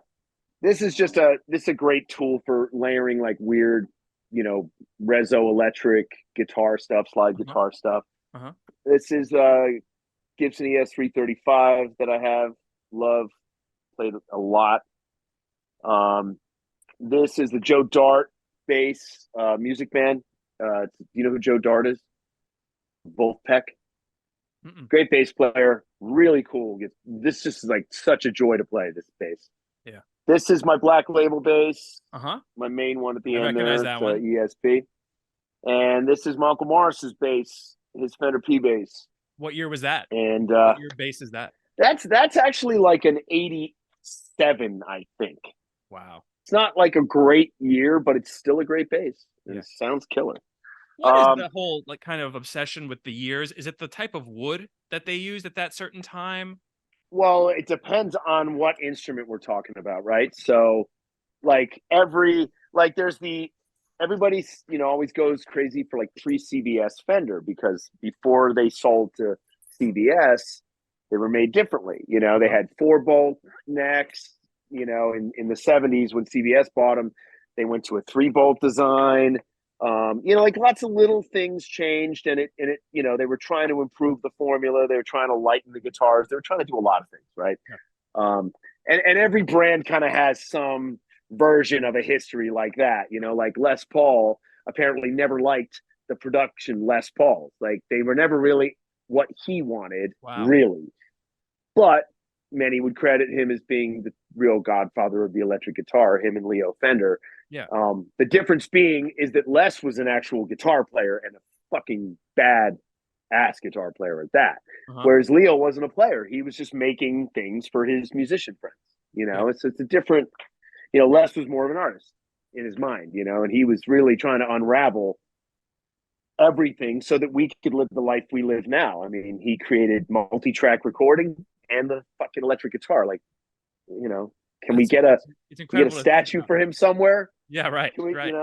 this is a great tool for layering like weird, you know, reso electric guitar stuff, slide Uh-huh. guitar stuff. Uh-huh. This is Gibson ES 335 that I have, love, played a lot. This is the Joe Dart bass, Music Man. You know who Joe Dart is? Wolfpack. Mm-mm. Great bass player, really cool. This just is like such a joy to play this bass. Yeah. This is my Black Label bass, Uh-huh. my main one at the I end recognize there. that It's one. ESP. And this is my Uncle Morris's bass, his Fender P bass. What year was that? And What year bass is that? that's actually like an 87, I think. Wow. It's not like a great year, but it's still a great bass. Yeah. It sounds killer. What is the whole like kind of obsession with the years? Is it the type of wood that they used at that certain time? Well, it depends on what instrument we're talking about, right? So, there's everybody's always goes crazy for like pre-CBS Fender because before they sold to CBS, they were made differently. You know, they had 4-bolt necks. You know, in the '70s when CBS bought them, they went to a 3-bolt design. Like lots of little things changed, and they were trying to improve the formula. They were trying to lighten the guitars. They were trying to do a lot of things, right? Yeah. And every brand kind of has some version of a history like that. You know, like Les Paul apparently never liked the production Les Pauls. Like they were never really what he wanted, Wow. really. But many would credit him as being the real godfather of the electric guitar, him and Leo Fender. Yeah. The difference being is that Les was an actual guitar player and a fucking bad ass guitar player at that. Uh-huh. Whereas Leo wasn't a player. He was just making things for his musician friends. You know, it's a different, Les was more of an artist in his mind, and he was really trying to unravel everything so that we could live the life we live now. I mean, he created multi-track recording and the fucking electric guitar. Like, can we get a statue for him somewhere? Yeah, right. Can we, right.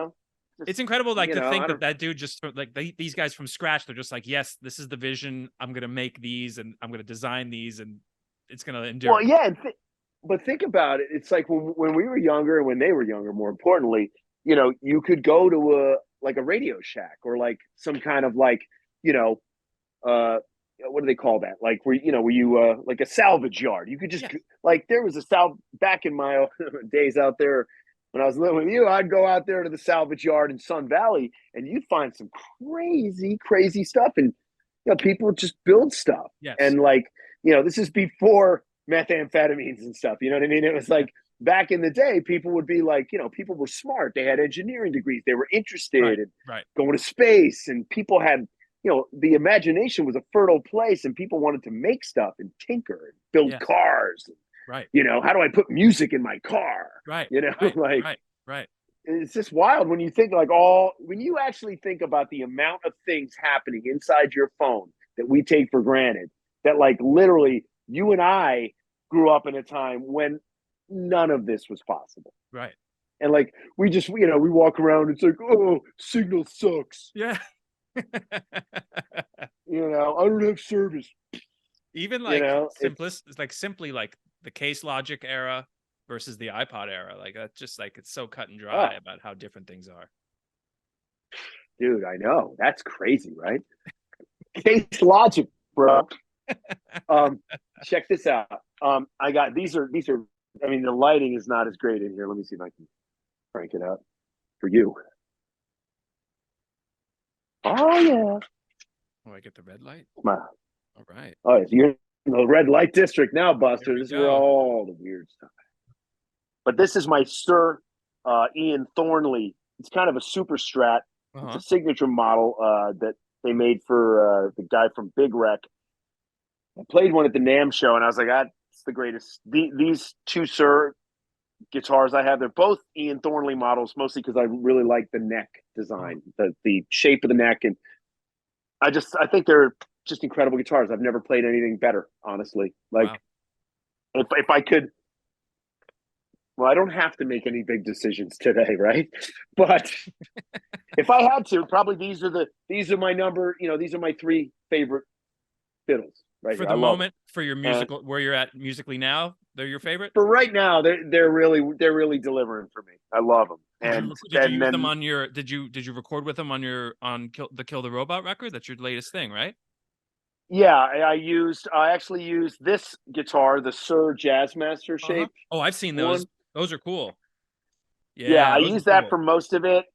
It's incredible, like to think that dude just like these guys from scratch. They're just like, yes, this is the vision. I'm gonna make these, and I'm gonna design these, and it's gonna endure. Well, yeah, but think about it. It's like when we were younger, and when they were younger. More importantly, you could go to a Radio Shack or like some kind of like what do they call that? Like where you like a salvage yard. You could just like there was back in my days out there when I was living with you. I'd go out there to the salvage yard in Sun Valley, and you'd find some crazy stuff, and people would just build stuff. Yes. And like this is before methamphetamines and stuff. You know what I mean? It was like back in the day, people would be like, people were smart. They had engineering degrees. They were interested in going to space, and people had. The imagination was a fertile place, and people wanted to make stuff and tinker and build cars. Right. How do I put music in my car? Right. Right. Right. It's just wild when you think when you actually think about the amount of things happening inside your phone that we take for granted, that like literally you and I grew up in a time when none of this was possible. Right. And like, we just, we walk around, it's like, oh, signal sucks. Yeah. I don't have service. Even like simply like the Case Logic era versus the iPod era. Like that's just like, it's so cut and dry about how different things are. Dude, I know. That's crazy, right? Case Logic. bro. Um, check this out. I got these are. I mean, the lighting is not as great in here. Let me see if I can crank it up for you. Oh yeah, Oh, I get the red light. my All right. oh, yeah, so you're in the red light district now, There Buster. we This is where go. all the weird stuff. But this is my Sir Ian Thornley. It's kind of a super strat. It's a Uh-huh. signature model that they made for the guy from Big Wreck. I played one at the NAMM show, and I was like, it's the greatest. These two Sir guitars I have, they're both Ian Thornley models, mostly because I really like the neck design, the shape of the neck, and I think they're just incredible guitars. I've never played anything better, honestly. Like Wow. if I could, well, I don't have to make any big decisions today, right? But if I had to, probably these are my number. These are my three favorite fiddles right For here. the I love them. moment, for your And musical, where you're at musically now, they're your favorite? for right now, they're really delivering for me. I love them. And Did you use them then on your did you record with them on your Kill the Robot record? That's your latest thing, right? yeah, I actually used this guitar, the Sir Jazzmaster Uh-huh. shape Oh, I've seen those. one. Those are cool. Yeah, Yeah, I those are used that cool. for most of it.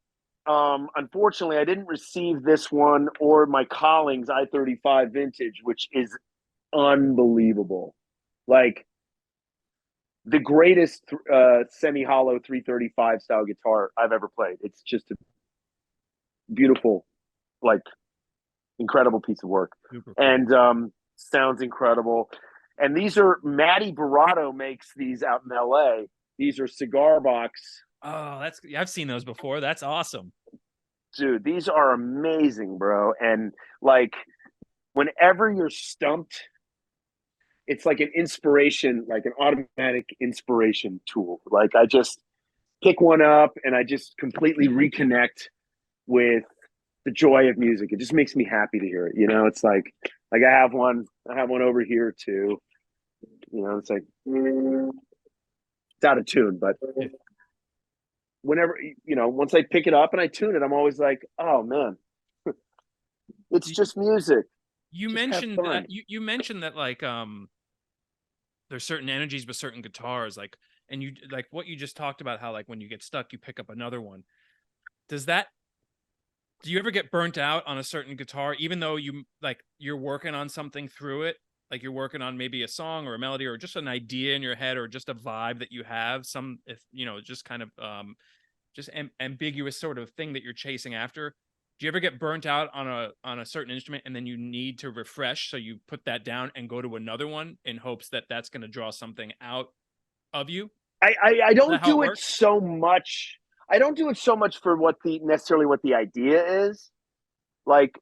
Unfortunately, I didn't receive this one or my Collings I-35 Vintage, which is unbelievable. Like the greatest semi-hollow 335 style guitar I've ever played. It's just a beautiful, like incredible piece of work, Super cool. and sounds incredible. And these are Matty Barato makes these out in L.A. These are cigar box. Oh, I've seen those before. That's awesome. Dude, these are amazing, bro. And like whenever you're stumped, it's like an inspiration, like an automatic inspiration tool. Like I just pick one up and I just completely reconnect with the joy of music. It just makes me happy to hear it. It's like I have one over here too. It's like it's out of tune, but Yeah. whenever once I pick it up and I tune it, I'm always like, oh man, it's just music. You Just have mentioned fun. that you mentioned that like there's certain energies with certain guitars, like, and you like what you just talked about, how like when you get stuck you pick up another one. Does that Do you ever get burnt out on a certain guitar, even though you're working on something through it? Like you're working on maybe a song or a melody or just an idea in your head or just a vibe that you have, some, if just kind of just ambiguous sort of thing that you're chasing after. Do you ever get burnt out on a certain instrument and then you need to refresh, so you put that down and go to another one in hopes that that's going to draw something out of you? I Is that don't how it do it works? so much. I don't do it so much for necessarily what the idea is. Like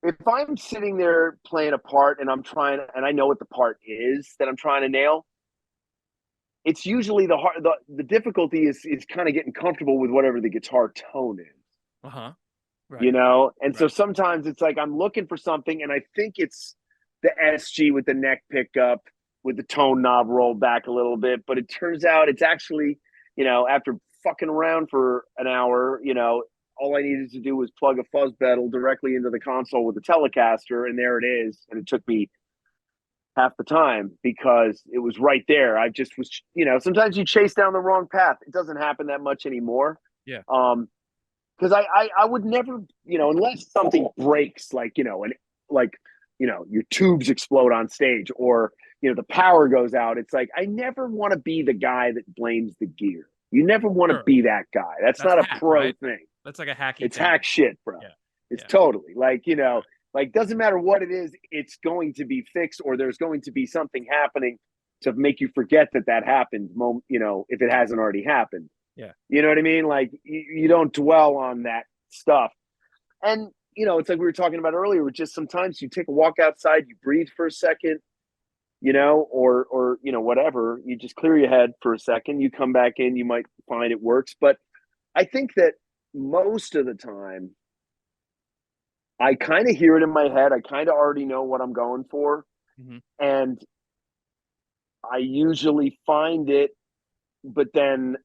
if I'm sitting there playing a part and I know what the part is that I'm trying to nail, it's usually the difficulty is kind of getting comfortable with whatever the guitar tone is. Uh-huh. Right. And so Right. sometimes it's like I'm looking for something and I think it's the SG with the neck pickup with the tone knob rolled back a little bit, but it turns out it's actually, after fucking around for an hour, all I needed to do was plug a fuzz pedal directly into the console with the Telecaster, and there it is. And it took me half the time because it was right there. I just was, sometimes you chase down the wrong path. It doesn't happen that much anymore. Yeah. Because I would never, unless something breaks, like, and like, your tubes explode on stage or, the power goes out. It's like, I never want to be the guy that blames the gear. You never want to Sure. be that guy. That's That's not a hack, pro right? thing. That's like a hacky It's thing. hack shit, bro. Yeah. It's Yeah. totally like, like doesn't matter what it is, it's going to be fixed or there's going to be something happening to make you forget that happened, if it hasn't already happened. Yeah. You know what I mean? Like you don't dwell on that stuff. And, it's like we were talking about earlier, with just sometimes you take a walk outside, you breathe for a second, or whatever, you just clear your head for a second, you come back in, you might find it works. But I think that most of the time I kind of hear it in my head. I kind of already know what I'm going for. Mm-hmm. And I usually find it, but then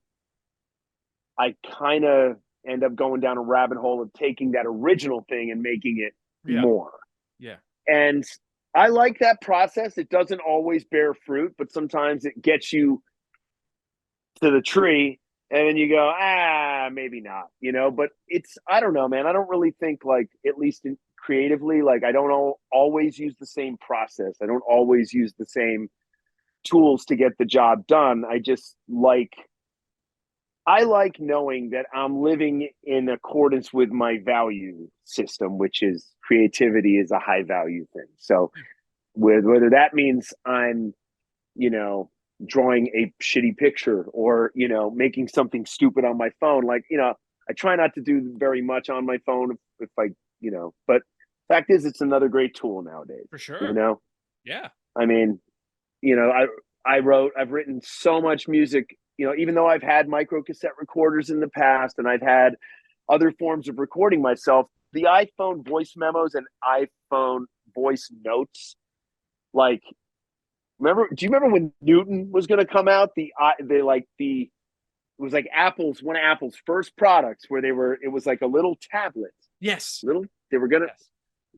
I kind of end up going down a rabbit hole of taking that original thing and making it Yeah. more. Yeah. And I like that process. It doesn't always bear fruit, but sometimes it gets you to the tree and then you go, maybe not, but I don't know, man. I don't really think like, at least creatively, like I don't always use the same process. I don't always use the same tools to get the job done. I like knowing that I'm living in accordance with my value system, which is creativity is a high value thing. So whether that means I'm, you know, drawing a shitty picture or, making something stupid on my phone, like, I try not to do very much on my phone if I, but fact is it's another great tool nowadays. For sure. Yeah. I mean, I've written so much music, even though I've had micro cassette recorders in the past and I've had other forms of recording myself, the iPhone voice memos and iPhone voice notes, like, do you remember when Newton was going to come out? It was like one of Apple's first products where it was like a little tablet. Yes. They were going to,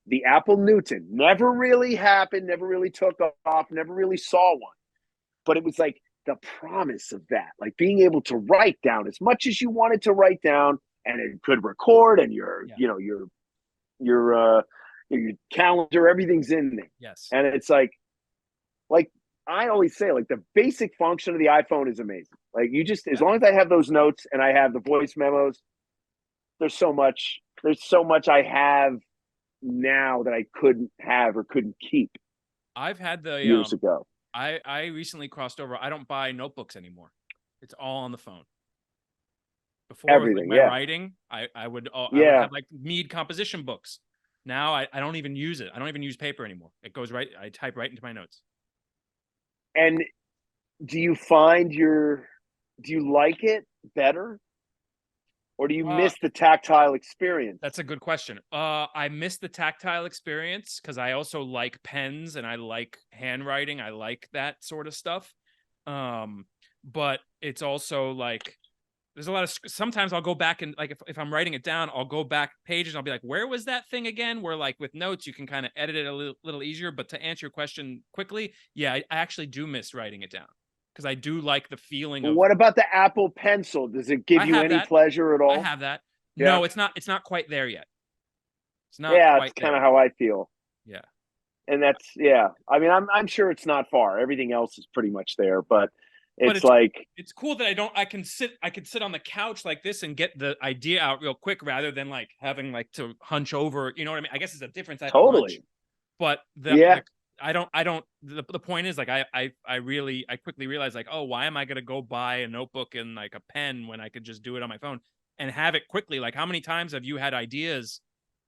the Apple Newton never really happened, never really took off, never really saw one. But it was like the promise of that, like being able to write down as much as you wanted to write down, and it could record, and your calendar, everything's in there. Yes. And it's like I always say, like the basic function of the iPhone is amazing. Like as long as I have those notes and I have the voice memos, there's so much I have now that I couldn't have or couldn't keep. I've had the years ago. I recently crossed over. I don't buy notebooks anymore. It's all on the phone. Before, everything, with my writing, I would have like Mead composition books. Now I don't even use it. I don't even use paper anymore. It goes right. I type right into my notes. And do you find do you like it better? Or do you miss the tactile experience? That's a good question. I miss the tactile experience because I also like pens and I like handwriting. I like that sort of stuff. But it's also like there's a lot of sometimes I'll go back and like if I'm writing it down, I'll go back pages and I'll be like, where was that thing again? Where like with notes, you can kind of edit it a little easier. But to answer your question quickly, yeah, I actually do miss writing it down. Because I do like the feeling of. What about the Apple Pencil? Does it give you any pleasure at all? I have that. Yeah. No, it's not quite there yet. It's not. Yeah, it's kind of how I feel. Yeah, and that's I mean, I'm sure it's not far. Everything else is pretty much there, but it's cool that I can sit on the couch like this and get the idea out real quick rather than like having like to hunch over. You know what I mean? I guess it's a different type of hunch. But the point is like I quickly realized like, oh, why am I gonna go buy a notebook and like a pen when I could just do it on my phone and have it quickly? Like how many times have you had ideas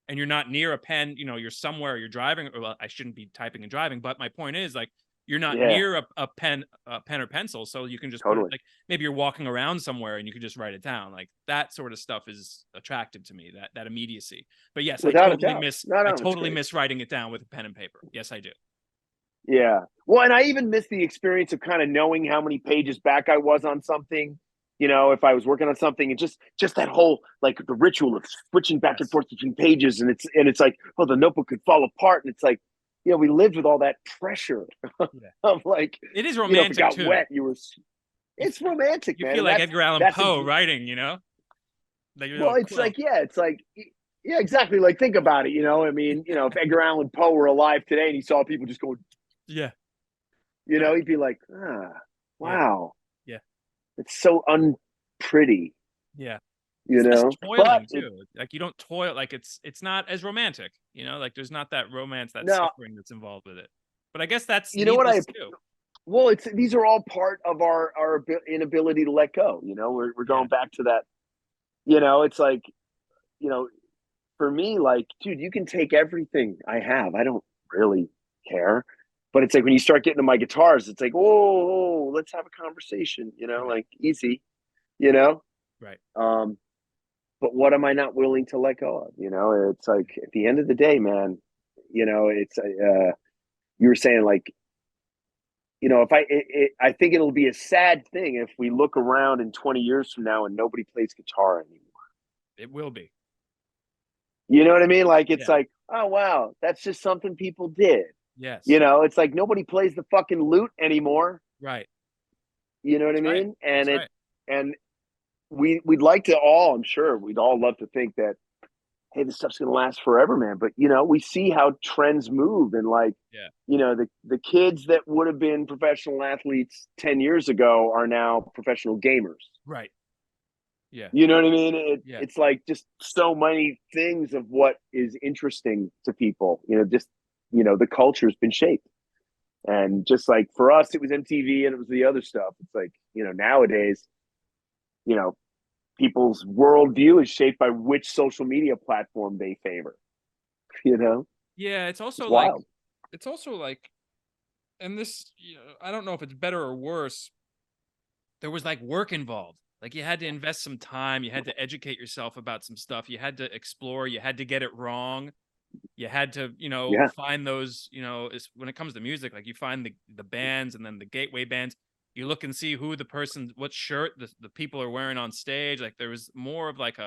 and you're not near a pen, you're somewhere, you're driving, or well, I shouldn't be typing and driving, but my point is like you're not near a pen or pencil, so you can just put it, like maybe you're walking around somewhere and you can just write it down. Like that sort of stuff is attractive to me, that immediacy. But yes, I totally miss writing it down with a pen and paper. Yes, I do. Yeah. Well, and I even miss the experience of kind of knowing how many pages back I was on something, if I was working on something, and just that whole, like the ritual of switching back and forth between pages. And it's like, oh, the notebook could fall apart. And it's like, we lived with all that pressure of like, it is romantic if it got too. wet, it's romantic, you man. feel like Edgar Allan Poe writing, well, it's like, yeah, exactly. Like, think about it, I mean, if Edgar Allan Poe were alive today and he saw people just going, he'd be like, wow. Yeah. It's so unpretty. Yeah. It's toiling too. Like you don't toil, like it's not as romantic, like there's not that romance, that suffering that's involved with it. But I guess that's too. Well, these are all part of our inability to let go. We're going back to that. It's like, for me, like, dude, you can take everything I have. I don't really care. But it's like when you start getting to my guitars, it's like, whoa, let's have a conversation. Like easy. Right. But what am I not willing to let go of? It's like at the end of the day, man. It's you were saying like, if I think it'll be a sad thing if we look around in 20 years from now and nobody plays guitar anymore. It will be. You know what I mean? Like, it's Yeah. like, oh, wow, that's just something people did. Yes. You know, it's like nobody plays the fucking lute anymore. Right. You know what I That's right. mean? And That's it, right. and we'd like to all, I'm sure we'd all love to think that, hey, this stuff's going to last forever, man. But, you know, we see how trends move, and like, Yeah. you know, the kids that would have been professional athletes 10 years ago are now professional gamers. Right. Yeah. You know what I mean? Yeah. It's like just so many things of what is interesting to people, you know, just, you know, the culture's been shaped. And just like for us, it was MTV and it was the other stuff. It's like, you know, nowadays, you know, people's worldview is shaped by which social media platform they favor, you know? Yeah. It's wild. It's also like, and this, you know, I don't know if it's better or worse. There was like work involved. Like you had to invest some time. You had to educate yourself about some stuff. You had to explore. You had to get it wrong. You had to, you know, Yeah. find those, you know, when it comes to music, like you find the bands and then the gateway bands. You look and see who the person, what shirt the people are wearing on stage. Like there was more of like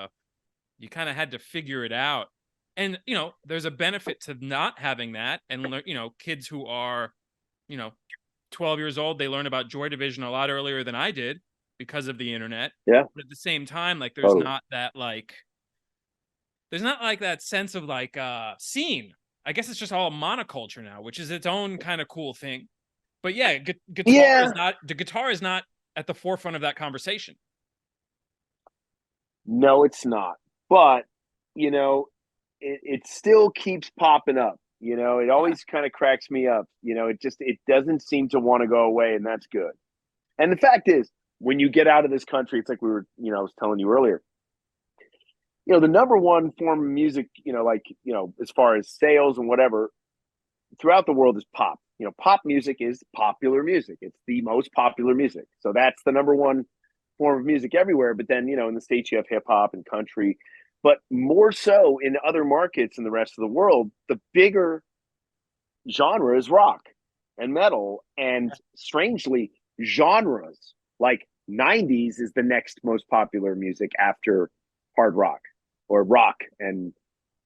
you kind of had to figure it out. And, you know, there's a benefit to not having that. And, you know, kids who are, you know, 12 years old, they learn about Joy Division a lot earlier than I did because of the internet. Yeah. But at the same time, like Totally. there's not like that sense of like scene. I guess it's just all monoculture now, which is its own kind of cool thing. But yeah, Yeah. the guitar is not at the forefront of that conversation. No, it's not. But, you know, it still keeps popping up. You know, it Yeah. always kind of cracks me up. You know, it doesn't seem to want to go away, and that's good. And the fact is, when you get out of this country, it's like we were, you know, I was telling you earlier, you know, the number one form of music, you know, like, you know, as far as sales and whatever throughout the world is pop. You know, pop music is popular music. It's the most popular music. So that's the number one form of music everywhere. But then, you know, in the States, you have hip hop and country. But more so in other markets in the rest of the world, the bigger genre is rock and metal. And strangely, genres like 90s is the next most popular music after hard rock or rock and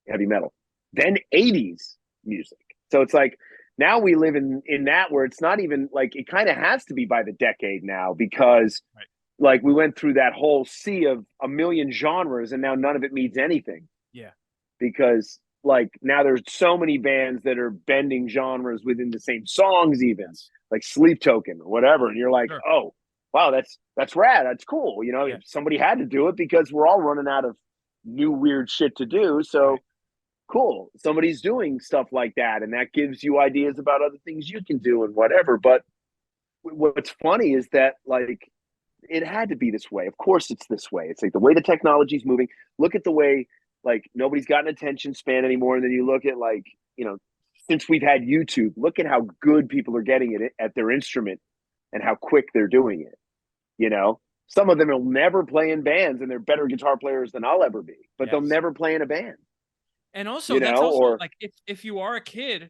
heavy metal. Then 80s music. So it's like now we live in that where it's not even like it kind of has to be by the decade now because Right. like we went through that whole sea of a million genres and now none of it means anything. Yeah. Because like now there's so many bands that are bending genres within the same songs, even Yes. like Sleep Token or whatever. And you're like, Sure. oh, wow, that's rad. That's cool. You know, Yeah. somebody had to do it because we're all running out of new weird shit to do. So Right. cool, somebody's doing stuff like that, and that gives you ideas about other things you can do and whatever. But what's funny is that like it had to be this way. Of course it's this way. It's like the way the technology's moving. Look at the way like nobody's got an attention span anymore. And then you look at like, you know, since we've had YouTube, look at how good people are getting it at their instrument and how quick they're doing it. You know, some of them will never play in bands and they're better guitar players than I'll ever be, but they'll Yes. never play in a band. And also You that's know, also or like if you are a kid,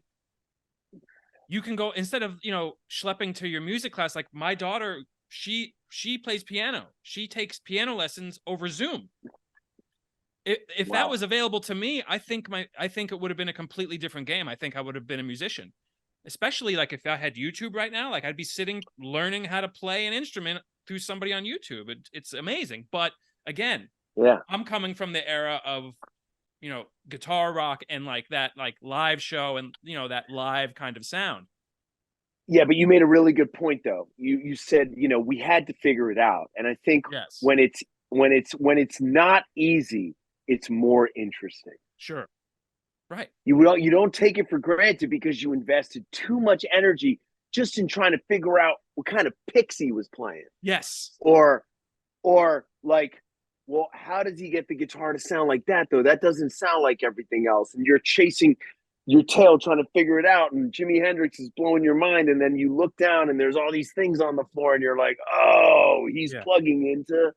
you can go instead of, you know, schlepping to your music class. Like my daughter, she plays piano. She takes piano lessons over Zoom. If that wow. was available to me, I think it would have been a completely different game. I think I would have been a musician. Especially like if I had YouTube right now, like I'd be sitting learning how to play an instrument through somebody on YouTube. It's amazing. But again, Yeah. I'm coming from the era of, you know, guitar rock and like that like live show and, you know, that live kind of sound. Yeah, but you made a really good point though. You said, you know, we had to figure it out. And I think Yes. when it's not easy, it's more interesting. Sure. Right. You don't take it for granted because you invested too much energy just in trying to figure out what kind of picks he was playing. Yes. Or like, well, how does he get the guitar to sound like that though? That doesn't sound like everything else. And you're chasing your tail trying to figure it out. And Jimi Hendrix is blowing your mind. And then you look down and there's all these things on the floor and you're like, oh, he's Yeah. plugging into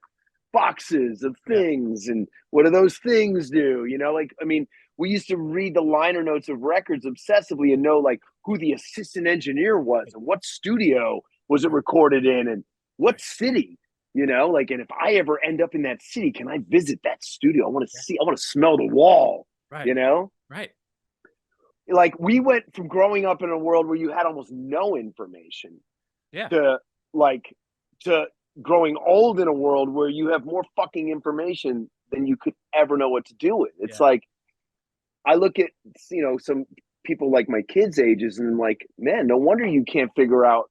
boxes of Yeah. things. And what do those things do? You know, like, I mean, we used to read the liner notes of records obsessively and know like who the assistant engineer was and what studio was it recorded in and what city, you know, like, and if I ever end up in that city, can I visit that studio? I want to see, I want to smell the wall. Right. you know? Right. Like we went from growing up in a world where you had almost no information Yeah. to like to growing old in a world where you have more fucking information than you could ever know what to do with. It's Yeah. like I look at some people like my kids' ages and I'm like, man, no wonder you can't figure out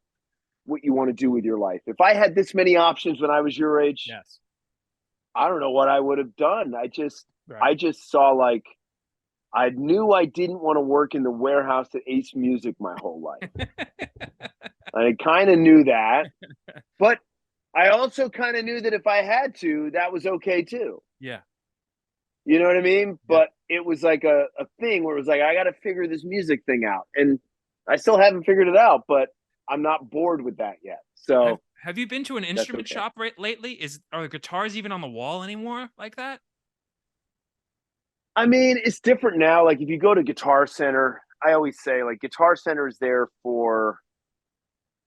what you want to do with your life. If I had this many options when I was your age, Yes. I don't know what I would have done. Right. I just saw like I knew I didn't want to work in the warehouse at Ace Music my whole life. I kind of knew that, but I also kind of knew that if I had to, that was okay too. Yeah. You know what I mean? Yeah. But it was like a thing where it was like, I got to figure this music thing out. And I still haven't figured it out, but I'm not bored with that yet. Have So Have you been to an that's instrument okay. shop lately? Are the guitars even on the wall anymore like that? I mean, it's different now. Like if you go to Guitar Center, I always say like Guitar Center is there for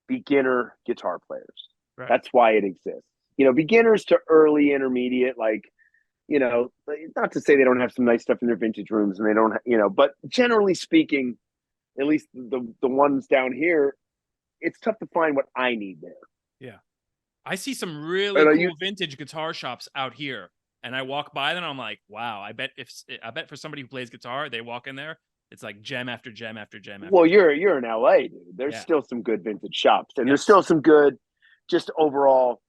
beginner guitar players. Right. That's why it exists. Beginners to early intermediate, like, not to say they don't have some nice stuff in their vintage rooms and they don't, but generally speaking, at least the ones down here, it's tough to find what I need there. Yeah. I see some really But cool vintage guitar shops out here, and I walk by them and I'm like, wow, I bet for somebody who plays guitar, they walk in there, it's like gem after gem after gem after well, gem. you're in LA, dude. There's Yeah. still some good vintage shops, and there's Yes. still some good, just overall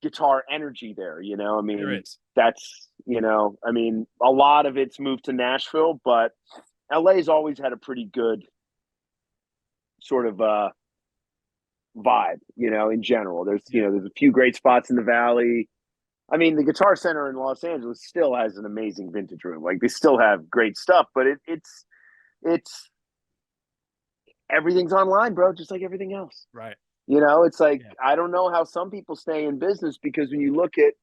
guitar energy there. I There mean, is. that's I mean, a lot of it's moved to Nashville, but LA's always had a pretty good sort of vibe, in general. There's a few great spots in the valley. I mean, the Guitar Center in Los Angeles still has an amazing vintage room. Like they still have great stuff, but it's everything's online, bro, just like everything else. Right. It's like Yeah. I don't know how some people stay in business because when you look at,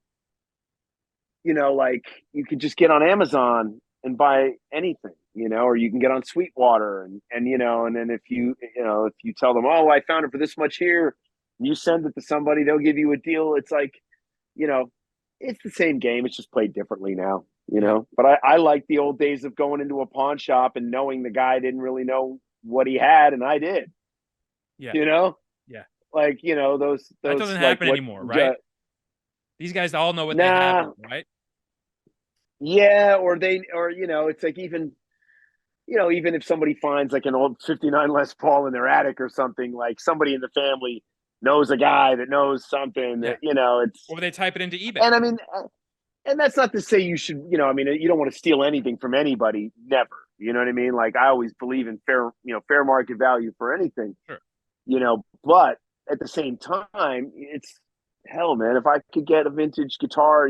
like you could just get on Amazon and buy anything, or you can get on Sweetwater and then if you tell them, oh, I found it for this much here, you send it to somebody, they'll give you a deal. It's like, you know, it's the same game. It's just played differently now, Yeah. But I like the old days of going into a pawn shop and knowing the guy didn't really know what he had, and I did. Yeah. You know, Yeah. like That those doesn't like happen what? anymore, right? These guys all know what they have, Nah, right? yeah, or it's like even if somebody finds like an old '59 Les Paul in their attic or something, like somebody in the family knows a guy that knows something Yeah. that it's. Or they type it into eBay. And I mean, and that's not to say you should, I mean, you don't want to steal anything from anybody, never. You know what I mean? Like I always believe in fair market value for anything. Sure. But at the same time, it's hell, man. If I could get a vintage guitar,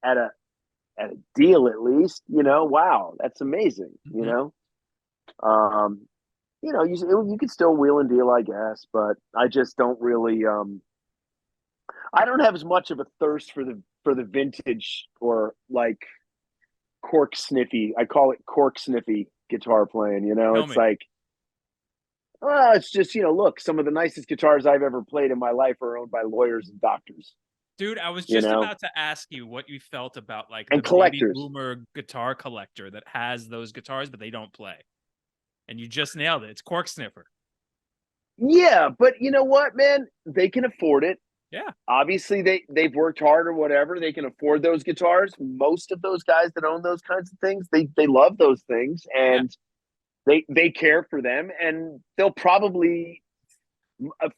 at a deal at least, wow, that's amazing. Mhm. Um, you could still wheel and deal, I guess, but I just don't really. I don't have as much of a thirst for the vintage or like cork sniffy. I call it cork sniffy guitar playing. Tell It's me. like, well, it's just look, some of the nicest guitars I've ever played in my life are owned by lawyers and doctors. Dude, I was You just know, about to ask you what you felt about like the and baby collectors. boomer guitar collector that has those guitars, but they don't play. And you just nailed it. It's Cork Sniffer. Yeah, but you know what, man? They can afford it. Yeah. Obviously, they've worked hard or whatever. They can afford those guitars. Most of those guys that own those kinds of things, they love those things Yeah. and they care for them, and they'll probably,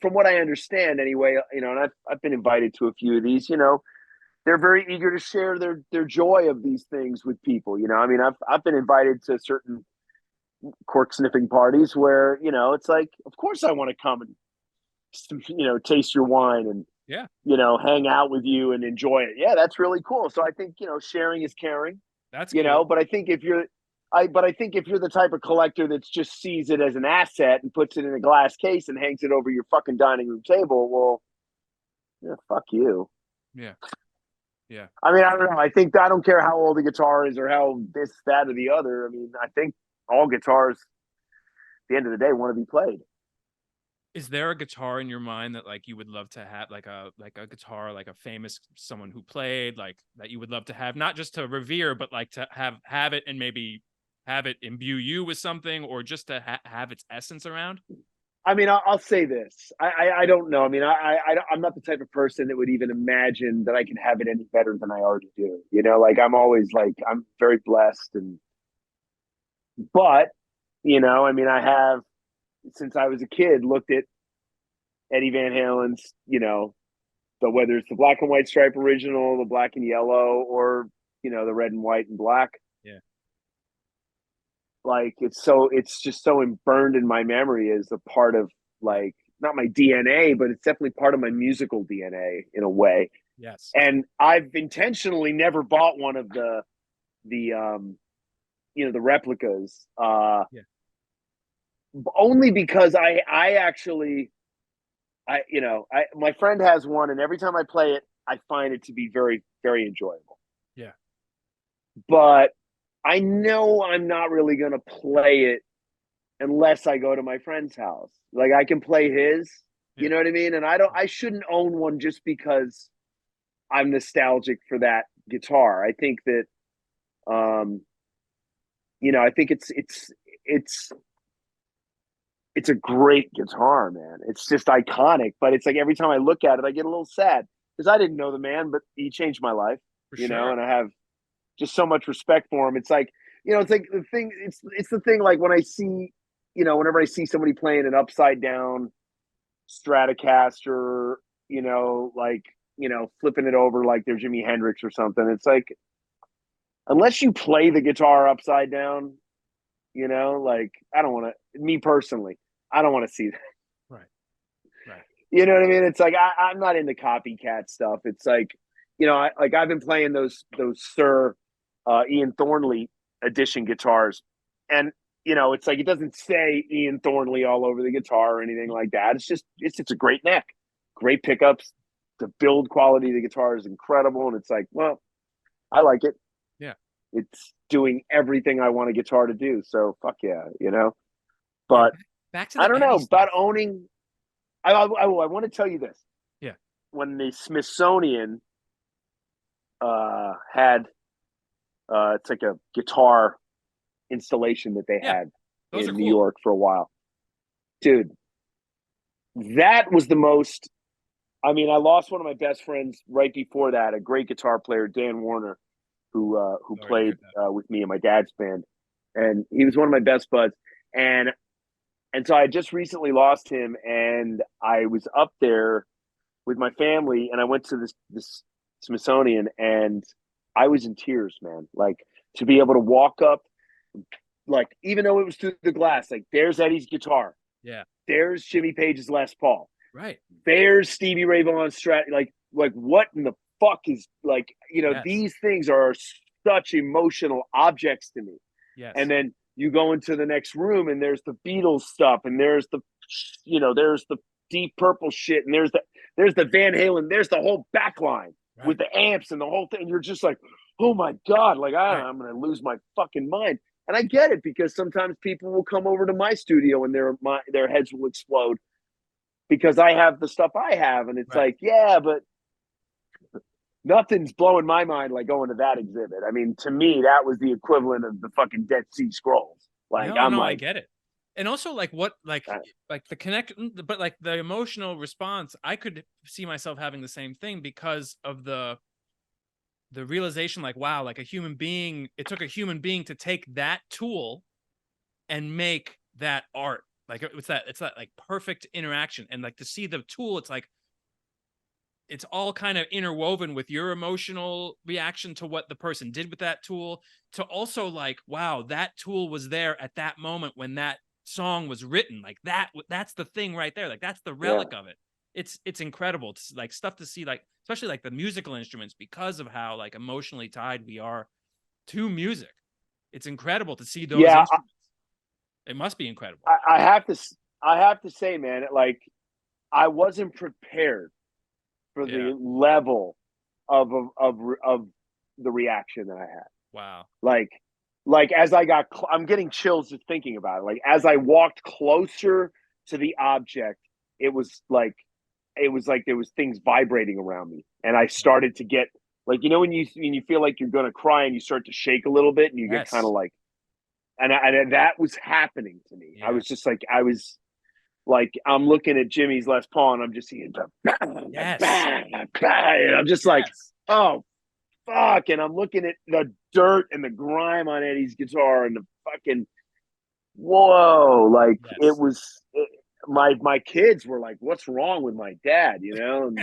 from what I understand anyway, and I've been invited to a few of these. They're very eager to share their joy of these things with people. I mean, I've been invited to certain cork sniffing parties where it's like, of course I want to come and taste your wine and Yeah. hang out with you and enjoy it. Yeah, that's really cool. So I think sharing is caring. That's cool. But I think if you're the type of collector that just sees it as an asset and puts it in a glass case and hangs it over your fucking dining room table, well, yeah, fuck you. Yeah. Yeah. I mean, I don't know. I don't care how old the guitar is or how this, that, or the other. I mean, I think all guitars, at the end of the day, want to be played. Is there a guitar in your mind that like you would love to have, like a guitar, like a famous someone who played, like that you would love to have, not just to revere, but like to have it and maybe have it imbue you with something, or just to have its essence around? I mean, I'll say this. I don't know. I mean, I'm not the type of person that would even imagine that I can have it any better than I already do. You know, like I'm always like I'm very blessed, and but you know, I mean, I have since I was a kid looked at Eddie Van Halen's, you know, the whether it's the black and white stripe original, the black and yellow, or you know, the red and white and black. Yeah. Like it's just so burned in my memory as a part of like not my DNA, but it's definitely part of my musical DNA in a way. Yes. And I've intentionally never bought one of the you know the replicas Yeah. only because I actually I you know I my friend has one, and every time I play it I find it to be very very enjoyable. Yeah. But I know I'm not really going to play it unless I go to my friend's house. Like I can play his, you Yeah. know what I mean? And I shouldn't own one just because I'm nostalgic for that guitar. I think that um you know, I think it's it's a great guitar, man. It's just iconic, but it's like every time I look at it I get a little sad because I didn't know the man, but he changed my life, For you know, sure. and I have just so much respect for him. It's like, you know, it's like the thing. It's the thing. Like when I see, you know, whenever I see somebody playing an upside down Stratocaster, you know, like you know, flipping it over like they're Jimi Hendrix or something. It's like unless you play the guitar upside down, you know, like I don't want to. Me personally, I don't want to see that. Right. Right. You know what I mean? It's like I'm not into copycat stuff. It's like, you know, I've been playing those Sir Ian Thornley edition guitars, and you know, it's like it doesn't say Ian Thornley all over the guitar or anything like that. It's a great neck, great pickups. The build quality of the guitar is incredible, and it's like, well, I like it. Yeah. It's doing everything I want a guitar to do. So fuck yeah, you know. Yeah. But Back to I the don't know Eddie about stuff. owning. I want to tell you this Yeah. when the Smithsonian had it's like a guitar installation that they Yeah. had Those are in New cool. York for a while. Dude, that was the most I mean, I lost one of my best friends right before that, a great guitar player, Dan Warner, who Sorry to hear played that. with me in my dad's band. And he was one of my best buds. And so I just recently lost him, and I was up there with my family, and I went to this Smithsonian, and I was in tears, man. Like to be able to walk up, like even though it was through the glass, like there's Eddie's guitar, Yeah. there's Jimmy Page's Les Paul, Right. there's Stevie Ray Vaughan's Strat. Like what in the fuck is like you know Yes. these things are such emotional objects to me. And Yes. then you go into the next room, and there's the Beatles stuff, and there's the you know there's the Deep Purple shit, and there's the Van Halen, there's the whole back line with Right. the amps and the whole thing. And you're just like, oh my god, like Right. I'm gonna lose my fucking mind. And I get it because sometimes people will come over to my studio and their heads will explode because I have the stuff I have, and it's Right. like, yeah, but nothing's blowing my mind like going to that exhibit. I mean, to me, that was the equivalent of the fucking Dead Sea Scrolls. Like, No, I'm no, I like, get it. And also like what uh, like the connect, but like the emotional response, I could see myself having the same thing because of the realization, like, wow, like a human being, it took a human being to take that tool and make that art. Like it's that like perfect interaction. And like to see the tool, it's like it's all kind of interwoven with your emotional reaction to what the person did with that tool, to also like, wow, that tool was there at that moment when that song was written. Like that's the thing right there. Like that's the yeah, relic of it. It's incredible to like stuff to see, like especially like the musical instruments, because of how like emotionally tied we are to music. It's incredible to see those yeah. instruments. It must be incredible. I have to say, man, like I wasn't prepared for Yeah. the level of the reaction that I had. Wow. Like, as I'm getting chills just thinking about it. Like as I walked closer to the object, it was like there was things vibrating around me, and I started to get like, you know, when you feel like you're gonna cry and you start to shake a little bit and you get kind of Yes. like, and that was happening to me. I Yeah. was just like, I was like, I'm looking at Jimmy's Les Paul and I'm just seeing Yes. and I'm just like, Yes. oh fuck, and I'm looking at the dirt and the grime on Eddie's guitar and the fucking whoa, like it Yes. was. My kids were like, "What's wrong with my dad?" You know, and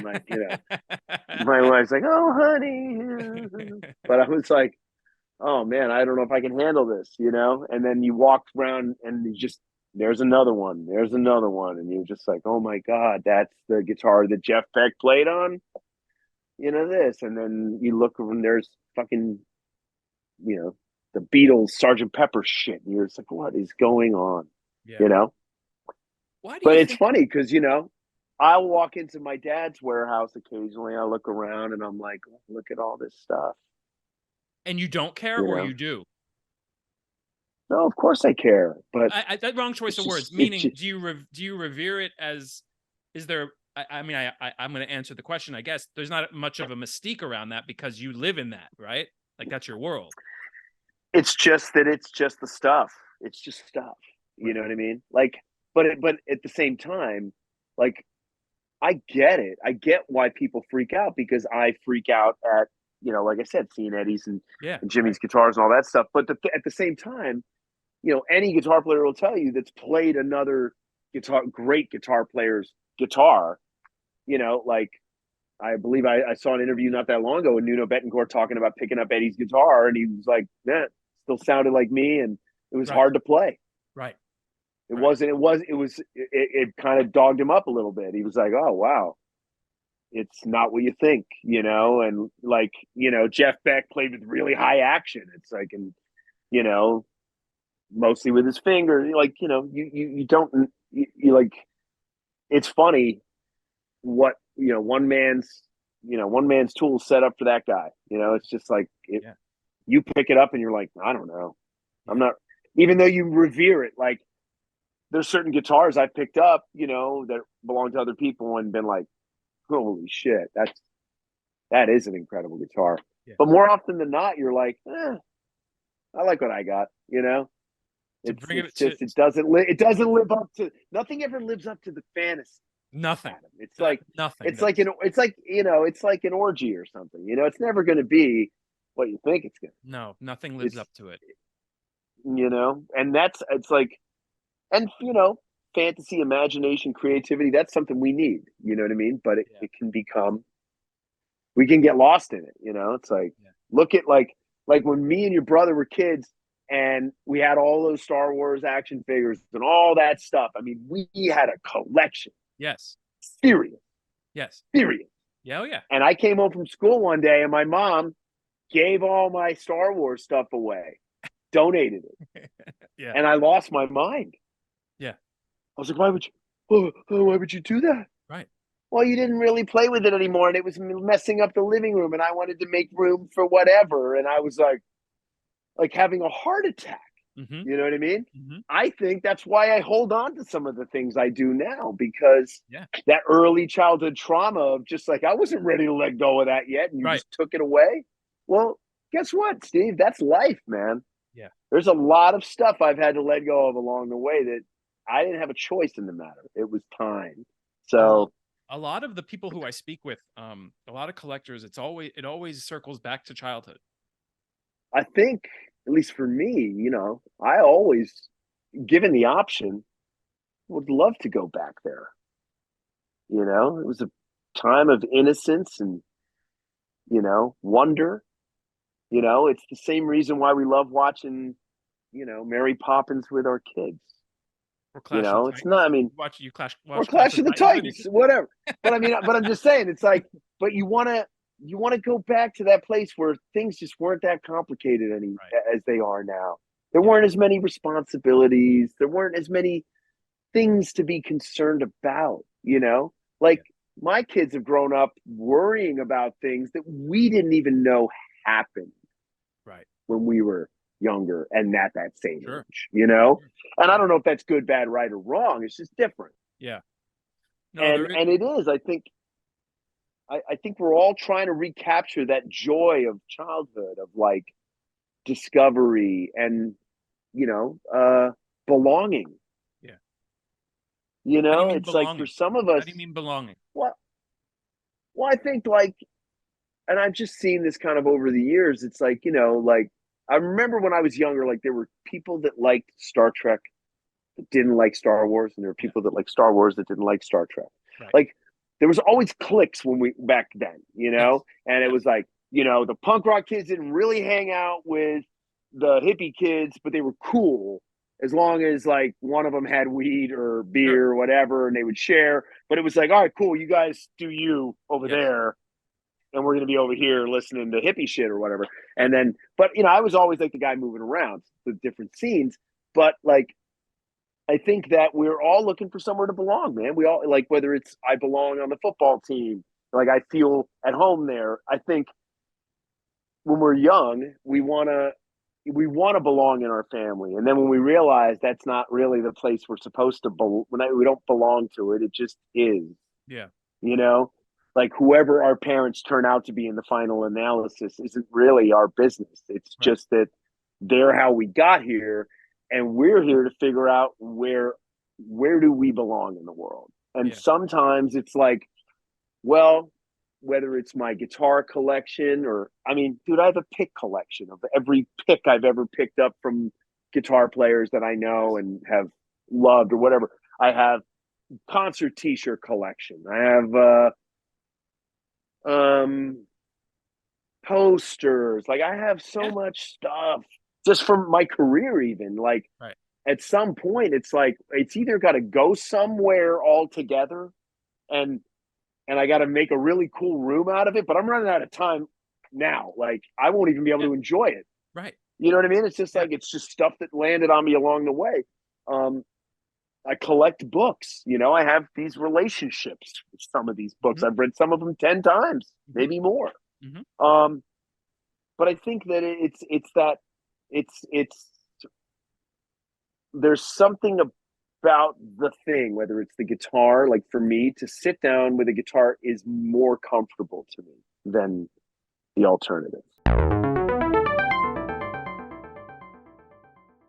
my wife's like, "Oh, honey," but I was like, "Oh man, I don't know if I can handle this," you know. And then you walk around and you just there's another one, and you're just like, "Oh my god, that's the guitar that Jeff Beck played on," you know this, and then you look and there's fucking, you know, the Beatles, Sergeant Pepper shit, and you're just like, "What is going on?" Yeah. You know. Why do But you it's think? funny because, you know, I'll walk into my dad's warehouse occasionally. I look around and I'm like, "Oh, look at all this stuff," And you don't care, you or know. you do? No, of course I care, but That wrong choice of words. it's Meaning, just, do you revere it as? Is there? I mean, I'm going to answer the question. I guess there's not much of a mystique around that because you live in that, right? Like that's your world. it's just that it's just the stuff. It's just stuff. You Right. know what I mean? Like, but at the same time, like, I get it. I get why people freak out because I freak out at, you know, like I said, seeing Eddie's Yeah. and Right. Jimmy's guitars and all that stuff. But at the same time, you know, any guitar player will tell you that's played another great guitar player's guitar, you know, like I believe I saw an interview not that long ago with Nuno Bettencourt talking about picking up Eddie's guitar, and he was like, "Man, it still sounded like me, and it was Right. hard to play. Right. It Right. wasn't. It kind of dogged him up a little bit. He was like, oh wow, it's not what you think, you Right. know." And like, you know, Jeff Beck played with really high action. It's like, and you know, mostly with his finger. Like, you know, you don't you like. It's funny what, you know, one man's tool set up for that guy. You know, it's just like Yeah. you pick it up and you're like, I don't know, I'm Yeah. not. Even though you revere it, like there's certain guitars I picked up, you know, that belong to other people and been like, holy shit, that is an incredible guitar. Yeah. But more often than not, you're like, I like what I got. You know, To bring it's it to just it doesn't live up to, nothing ever lives up to the fantasy. nothing. Adam. It's like Nothing it's like does. an it's like, you know, it's like an orgy or something. You know, it's never going to be what you think it's going to. No, nothing lives It's, up to it. you know, and that's it's like, and you know, fantasy, imagination, creativity. That's something we need. You know what I mean? But Yeah. it can become, we can get lost in it. You know, it's like, Yeah. look at like when me and your brother were kids and we had all those Star Wars action figures and all that stuff. I mean, we had a collection. Yes. Serious, Yes. serious. Yeah. Oh yeah. And I came home from school one day and my mom gave all my Star Wars stuff away, donated it. Yeah. And I lost my mind. Yeah. I was like, why would you do that? Right. Well, you didn't really play with it anymore and it was messing up the living room and I wanted to make room for whatever. And I was like having a heart attack. Mm-hmm. You know what I mean? Mm-hmm. I think that's why I hold on to some of the things I do now, because Yeah. that early childhood trauma of just like, I wasn't ready to let go of that yet. And you Right. just took it away. Well, guess what, Steve? That's life, man. Yeah. There's a lot of stuff I've had to let go of along the way that I didn't have a choice in the matter. It was time. A lot. So A lot of the people who I speak with, a lot of collectors, it always circles back to childhood. I think, at least for me, you know, I always, given the option, would love to go back there. You know, it was a time of innocence and, you know, wonder. You know, it's the same reason why we love watching, you know, Mary Poppins with our kids. Or You Clash of know, the it's not, Titans. I mean, or Watch Clash Clash of of the the Titans with your Titans, kids. whatever. But I mean, but I'm just saying, it's like, but you want to go back to that place where things just weren't that complicated Right. as they are now. There Yeah. weren't as many responsibilities. There weren't as many things to be concerned about, you know? Like, Yeah. my kids have grown up worrying about things that we didn't even know happened Right. when we were younger and at that same Sure. age, you know? Sure. And I Yeah. don't know if that's good, bad, right, or wrong. It's just different. Yeah. No, there is. And it is. I think we're all trying to recapture that joy of childhood, of like discovery and belonging. Yeah. How do you mean It's like for belonging? some of How us, do you mean belonging? well, I think like, and I've just seen this kind of over the years. It's like, like I remember when I was younger, like there were people that liked Star Trek that didn't like Star Wars, and there were Yeah. people that liked Star Wars that didn't like Star Trek. Right. Like there was always cliques when we back then, Yes. and it Yes. was like, the punk rock kids didn't really hang out with the hippie kids, but they were cool as long as like one of them had weed or Sure. beer or whatever, and they would share. But it was like, all right, cool, you guys do you over Yes. there, and we're going to be over here listening to hippie shit or whatever. Yeah. And then, but I was always like the guy moving around the different scenes. But like, I think that we're all looking for somewhere to belong, man. We all like whether it's I belong on the football team, like I feel at home there. I think when we're young, we want to belong in our family, and then when we realize that's not really the place we're supposed to we don't belong to it. It just is, Yeah. you know. Like whoever our parents turn out to be in the final analysis isn't really our business. It's Right. just that they're how we got here, and we're here to figure out where do we belong in the world. And Yeah. sometimes it's like, well, whether it's my guitar collection or I mean, dude, I have a pick collection of every pick I've ever picked up from guitar players that I know and have loved or whatever. I have concert t-shirt collection. I have um posters. Like I have so Yeah. much stuff just from my career even. Like Right. at some point it's like it's either got to go somewhere altogether and I got to make a really cool room out of it, but I'm running out of time now. Like I won't even be able Yeah. to enjoy it. Right. You know what I mean? It's just Yeah. like it's just stuff that landed on me along the way. Um I collect books. I have these relationships with some of these books. Mm-hmm. I've read some of them 10 times, Mm-hmm. maybe more. Mm-hmm. Um but I think that it's that it's there's something about the thing, whether it's the guitar, like for me to sit down with a guitar is more comfortable to me than the alternative.